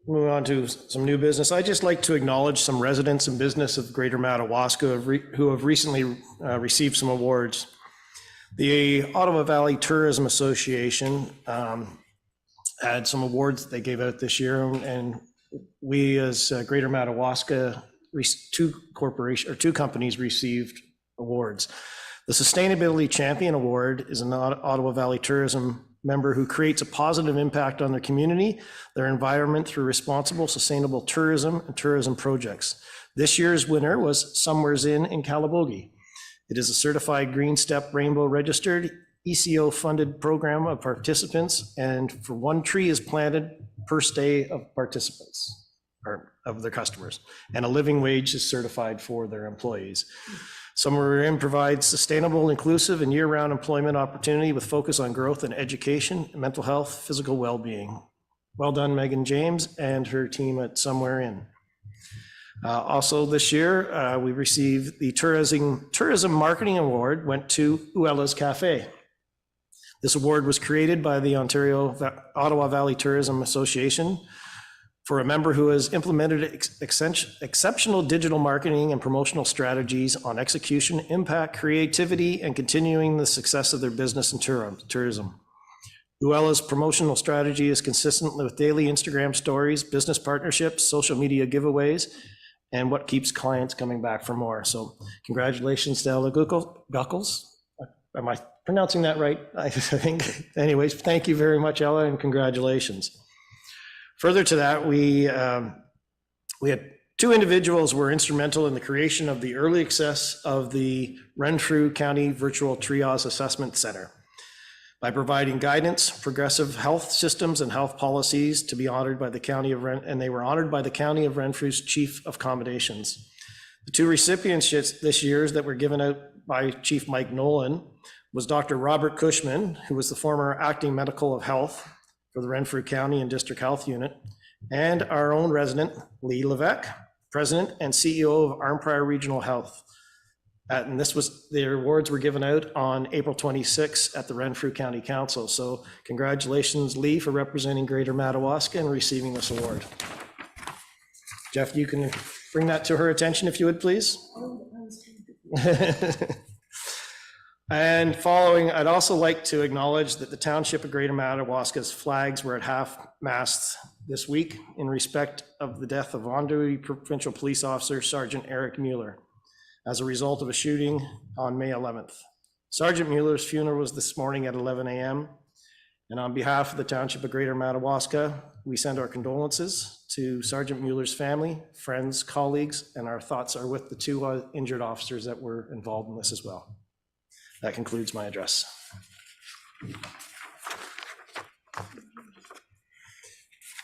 Speaker 1: Moving on to some new business. I'd just like to acknowledge some residents and business of Greater Madawaska who have recently received some awards. The Ottawa Valley Tourism Association had some awards that they gave out this year, and we as Greater Madawaska, 2 companies received awards. The Sustainability Champion Award is an Ottawa Valley Tourism member who creates a positive impact on their community, their environment through responsible, sustainable tourism and tourism projects. This year's winner was Somewheres Inn in Calabogie. It is a certified Green Step Rainbow registered ECO funded program of participants, and for 1 tree is planted per stay of participants or of their customers, and a living wage is certified for their employees. Somewhere Inn provides sustainable, inclusive, and year-round employment opportunity with focus on growth and education, mental health, physical well-being. Well done, Megan James and her team at Somewhere Inn. Also this year, we received the Tourism Marketing Award went to Uella's Cafe. This award was created by the Ottawa Valley Tourism Association for a member who has implemented exceptional digital marketing and promotional strategies on execution, impact, creativity, and continuing the success of their business in tourism. Uella's promotional strategy is consistent with daily Instagram stories, business partnerships, social media giveaways, and what keeps clients coming back for more. So congratulations to Ella Guckels. Am I pronouncing that right? I think. Anyways, thank you very much, Ella, and congratulations. Further to that, we had 2 individuals who were instrumental in the creation of the early access of the Renfrew County Virtual Triage Assessment Center by providing guidance, progressive health systems, and health policies to be honored by the County of and they were honored by the County of Renfrew's Chief of Accommodations. The 2 recipients this year that were given out by Chief Mike Nolan was Dr. Robert Cushman, who was the former acting medical of health for the Renfrew County and District Health Unit, and our own resident, Lee Levesque, President and CEO of Arnprior Regional Health. And their awards were given out on April 26th at the Renfrew County Council. So congratulations, Lee, for representing Greater Madawaska and receiving this award. Jeff, you can bring that to her attention if you would, please. And following, I'd also like to acknowledge that the Township of Greater Madawaska's flags were at half-mast this week in respect of the death of Ondui Provincial Police Officer Sergeant Eric Mueller as a result of a shooting on May 11th. Sergeant Mueller's funeral was this morning at 11 a.m. And on behalf of the Township of Greater Madawaska, we send our condolences to Sergeant Mueller's family, friends, colleagues, and our thoughts are with the two injured officers that were involved in this as well. That concludes my address.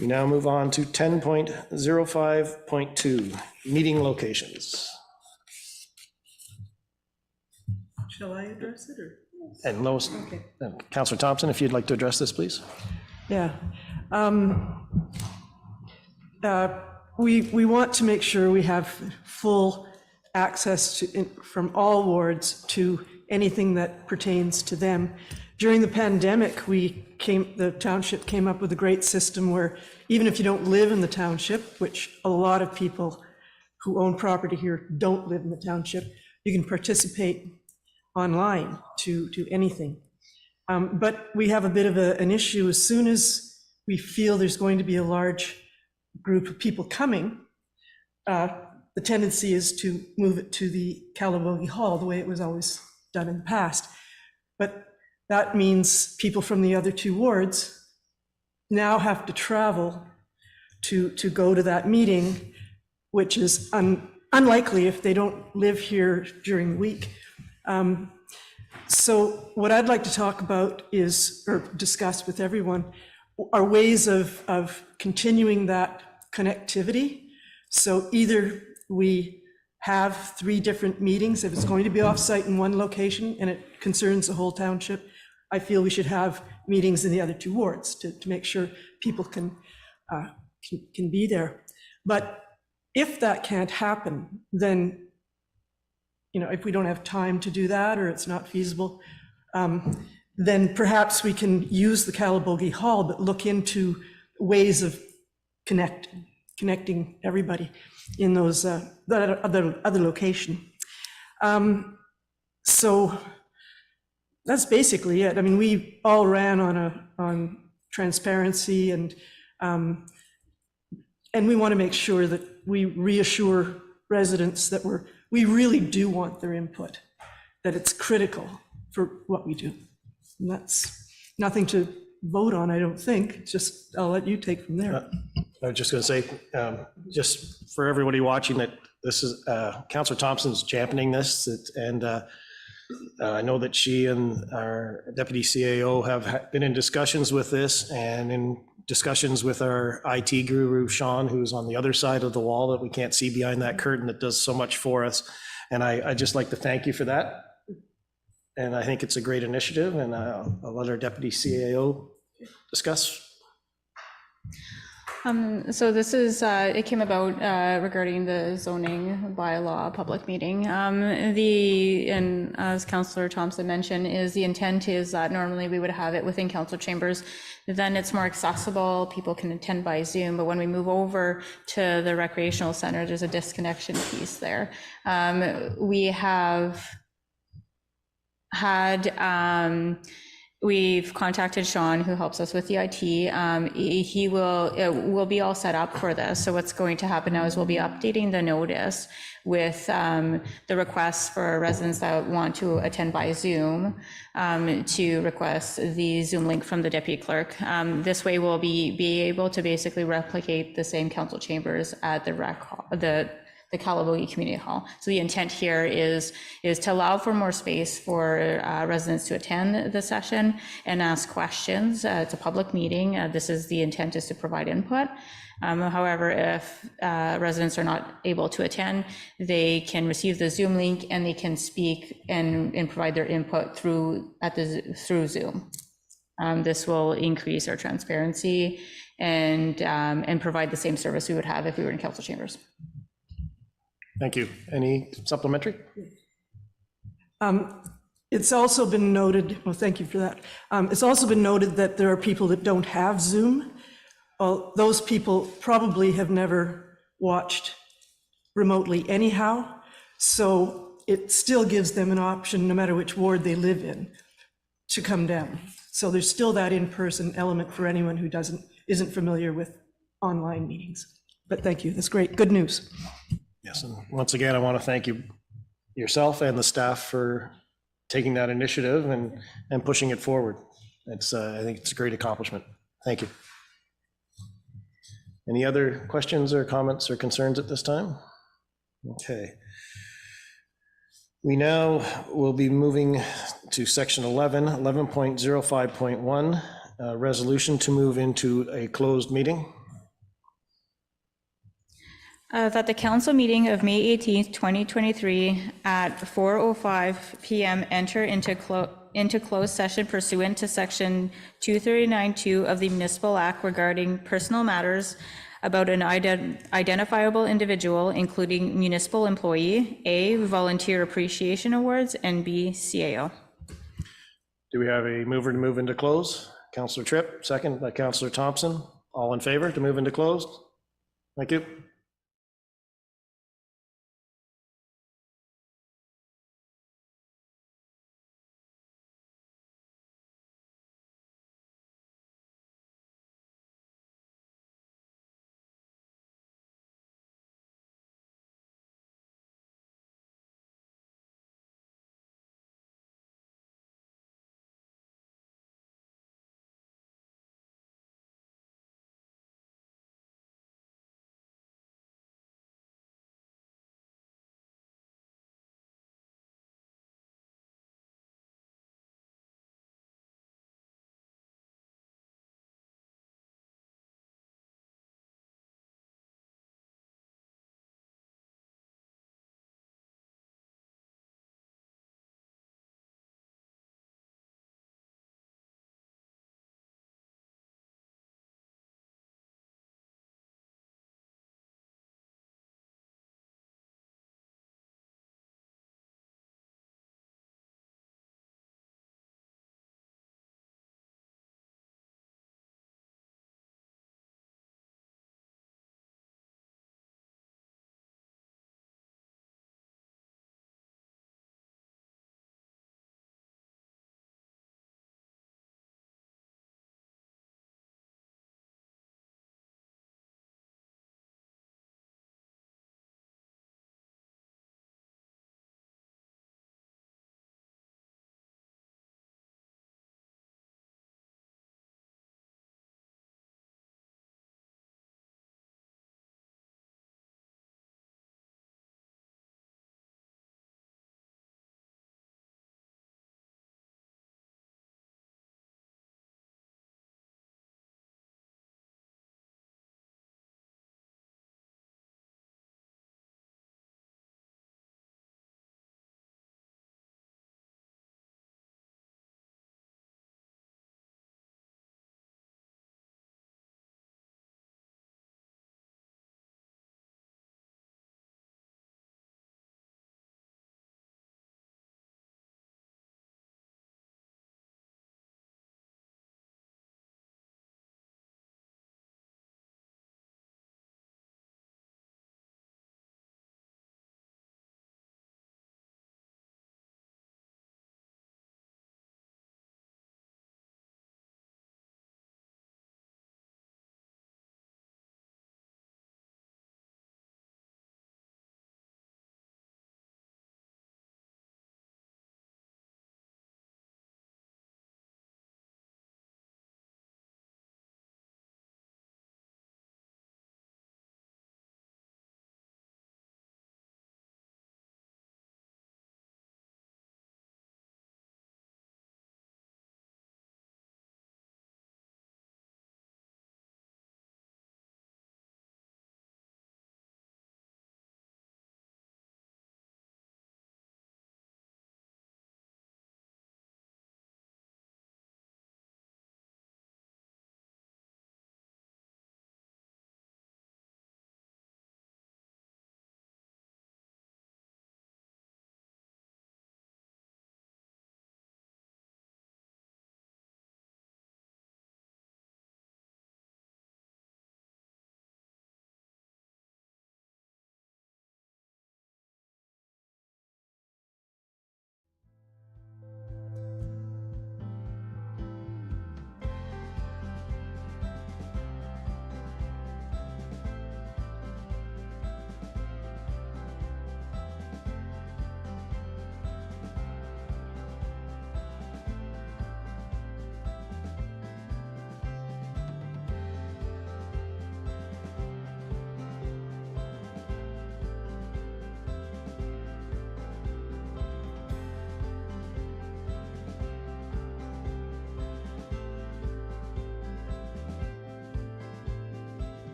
Speaker 1: We now move on to 10.05.2, meeting locations.
Speaker 5: Shall I address it, or?
Speaker 1: And Lois, Councillor Thompson, if you'd like to address this, please.
Speaker 5: Yeah. We want to make sure we have full access to, from all wards to anything that pertains to them. During the pandemic, the township came up with a great system where even if you don't live in the township, which a lot of people who own property here don't live in the township, you can participate online to anything. But we have a bit of an issue. As soon as we feel there's going to be a large group of people coming, the tendency is to move it to the Calabogie Hall, the way it was always done in the past. But that means people from the other two wards now have to travel to go to that meeting, which is unlikely if they don't live here during the week. So what I'd like to talk about is, or discuss with everyone, are ways of continuing that connectivity. So either we have 3 different meetings, if it's going to be off-site in one location and it concerns the whole township, I feel we should have meetings in the other 2 wards to make sure people can be there. But if that can't happen, then, you know, if we don't have time to do that or it's not feasible, then perhaps we can use the Calabogie Hall, but look into ways of connecting everybody in those that other location. So that's basically it. I mean, we all ran on transparency, and we want to make sure that we reassure residents that we really do want their input, that it's critical for what we do. And that's nothing to vote on, I don't think. It's just, I'll let you take from there.
Speaker 1: I was just going to say, just for everybody watching, that this is Councillor Thompson's championing this, and I know that she and our deputy CAO have been in discussions with this, and in discussions with our IT guru, Sean, who's on the other side of the wall that we can't see behind that curtain, that does so much for us. And I'd just like to thank you for that. And I think it's a great initiative, and I'll let our deputy CAO discuss.
Speaker 2: So this is, it came about regarding the zoning bylaw public meeting. And as Councillor Thompson mentioned, the intent is that normally we would have it within council chambers. Then it's more accessible, people can attend by Zoom, but when we move over to the recreational center, there's a disconnection piece there. We have had, we've contacted Sean, who helps us with the IT. He will be all set up for this. So what's going to happen now is we'll be updating the notice with the requests for residents that want to attend by Zoom to request the Zoom link from the deputy clerk. This way we'll be able to basically replicate the same council chambers at the the Calabogie Community Hall. So the intent here is to allow for more space for residents to attend the session and ask questions. It's a public meeting. This is the intent, is to provide input. However, if residents are not able to attend, they can receive the Zoom link and they can speak and provide their input through Zoom. This will increase our transparency and provide the same service we would have if we were in council chambers.
Speaker 1: Thank you. Any supplementary?
Speaker 5: It's also been noted, well, thank you for that. It's also been noted that there are people that don't have Zoom. Well, those people probably have never watched remotely anyhow, so it still gives them an option, no matter which ward they live in, to come down. So there's still that in-person element for anyone who isn't familiar with online meetings. But thank you, that's great, good news.
Speaker 1: Yes, and once again, I want to thank you, yourself and the staff, for taking that initiative and pushing it forward. I think it's a great accomplishment. Thank you. Any other questions or comments or concerns at this time? Okay. We now will be moving to section 11.05.1, resolution to move into a closed meeting.
Speaker 2: That the council meeting of May 18th, 2023 at 4:05 PM enter into closed session pursuant to section 239(2) of the Municipal Act regarding personal matters about an identifiable individual, including municipal employee, A, volunteer appreciation awards, and B, CAO.
Speaker 1: Do we have a mover to move into close? Councillor Tripp, second by Councillor Thompson. All in favor to move into closed? Thank you.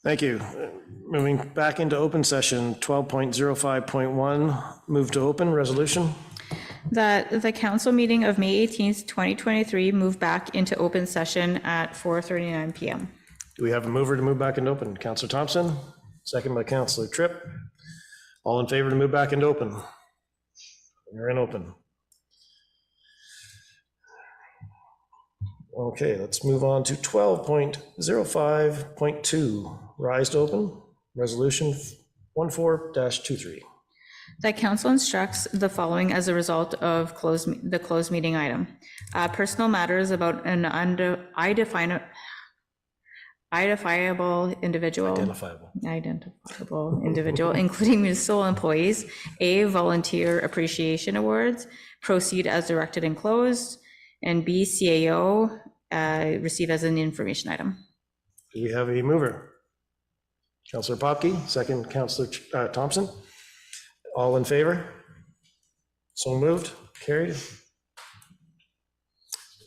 Speaker 1: Thank you. Moving back into open session, 12.05.1, move to open, resolution.
Speaker 2: That the council meeting of May 18th, 2023 move back into open session at 4:39 PM.
Speaker 1: Do we have a mover to move back into open? Counselor Thompson, second by Counselor Tripp. All in favor to move back into open? We're in open. Okay, let's move on to 12.05.2, rise to open, resolution 14-23.
Speaker 2: That council instructs the following as a result of the closed meeting item. Personal matters about an identifiable individual, including municipal employees, A, volunteer appreciation awards, proceed as directed and closed, and B, CAO, receive as an information item.
Speaker 1: Do we have a mover? Counselor Popke, second Counselor Thompson. All in favor? So moved, carried.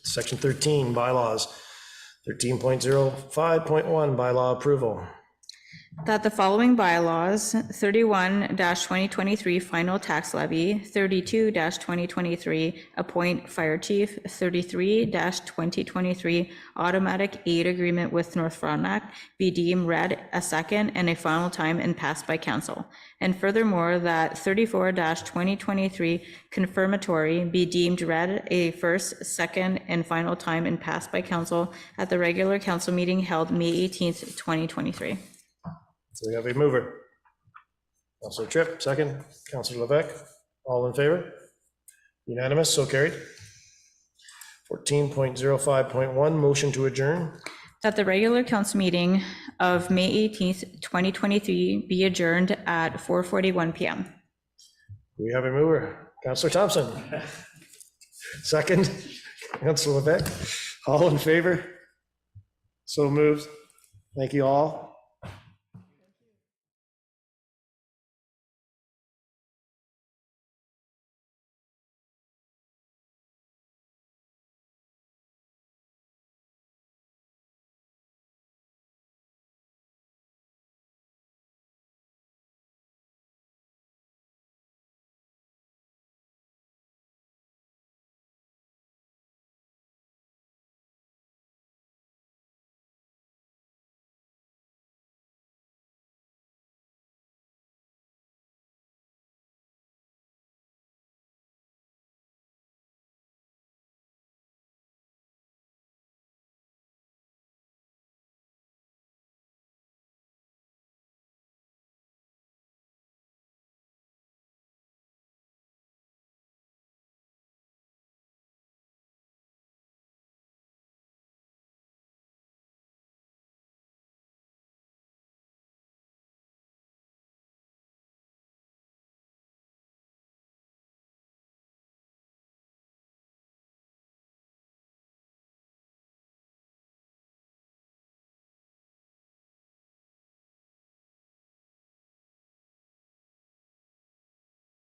Speaker 1: Section 13, bylaws. 13.05.1, bylaw approval.
Speaker 2: That the following bylaws, 31-2023 final tax levy, 32-2023 appoint fire chief, 33-2023 automatic aid agreement with North Frontenac be deemed read a second and a final time and passed by council. And furthermore, that 34-2023 confirmatory be deemed read a first, second, and final time and passed by council at the regular council meeting held May 18th, 2023.
Speaker 1: So we have a mover. Counselor Tripp, second. Counselor Levesque, all in favor? Unanimous, so carried. 14.05.1, motion to adjourn.
Speaker 2: That the regular council meeting of May 18th, 2023 be adjourned at 4:41 PM.
Speaker 1: We have a mover. Counselor Thompson. Second. Counselor Levesque, all in favor? So moved. Thank you all.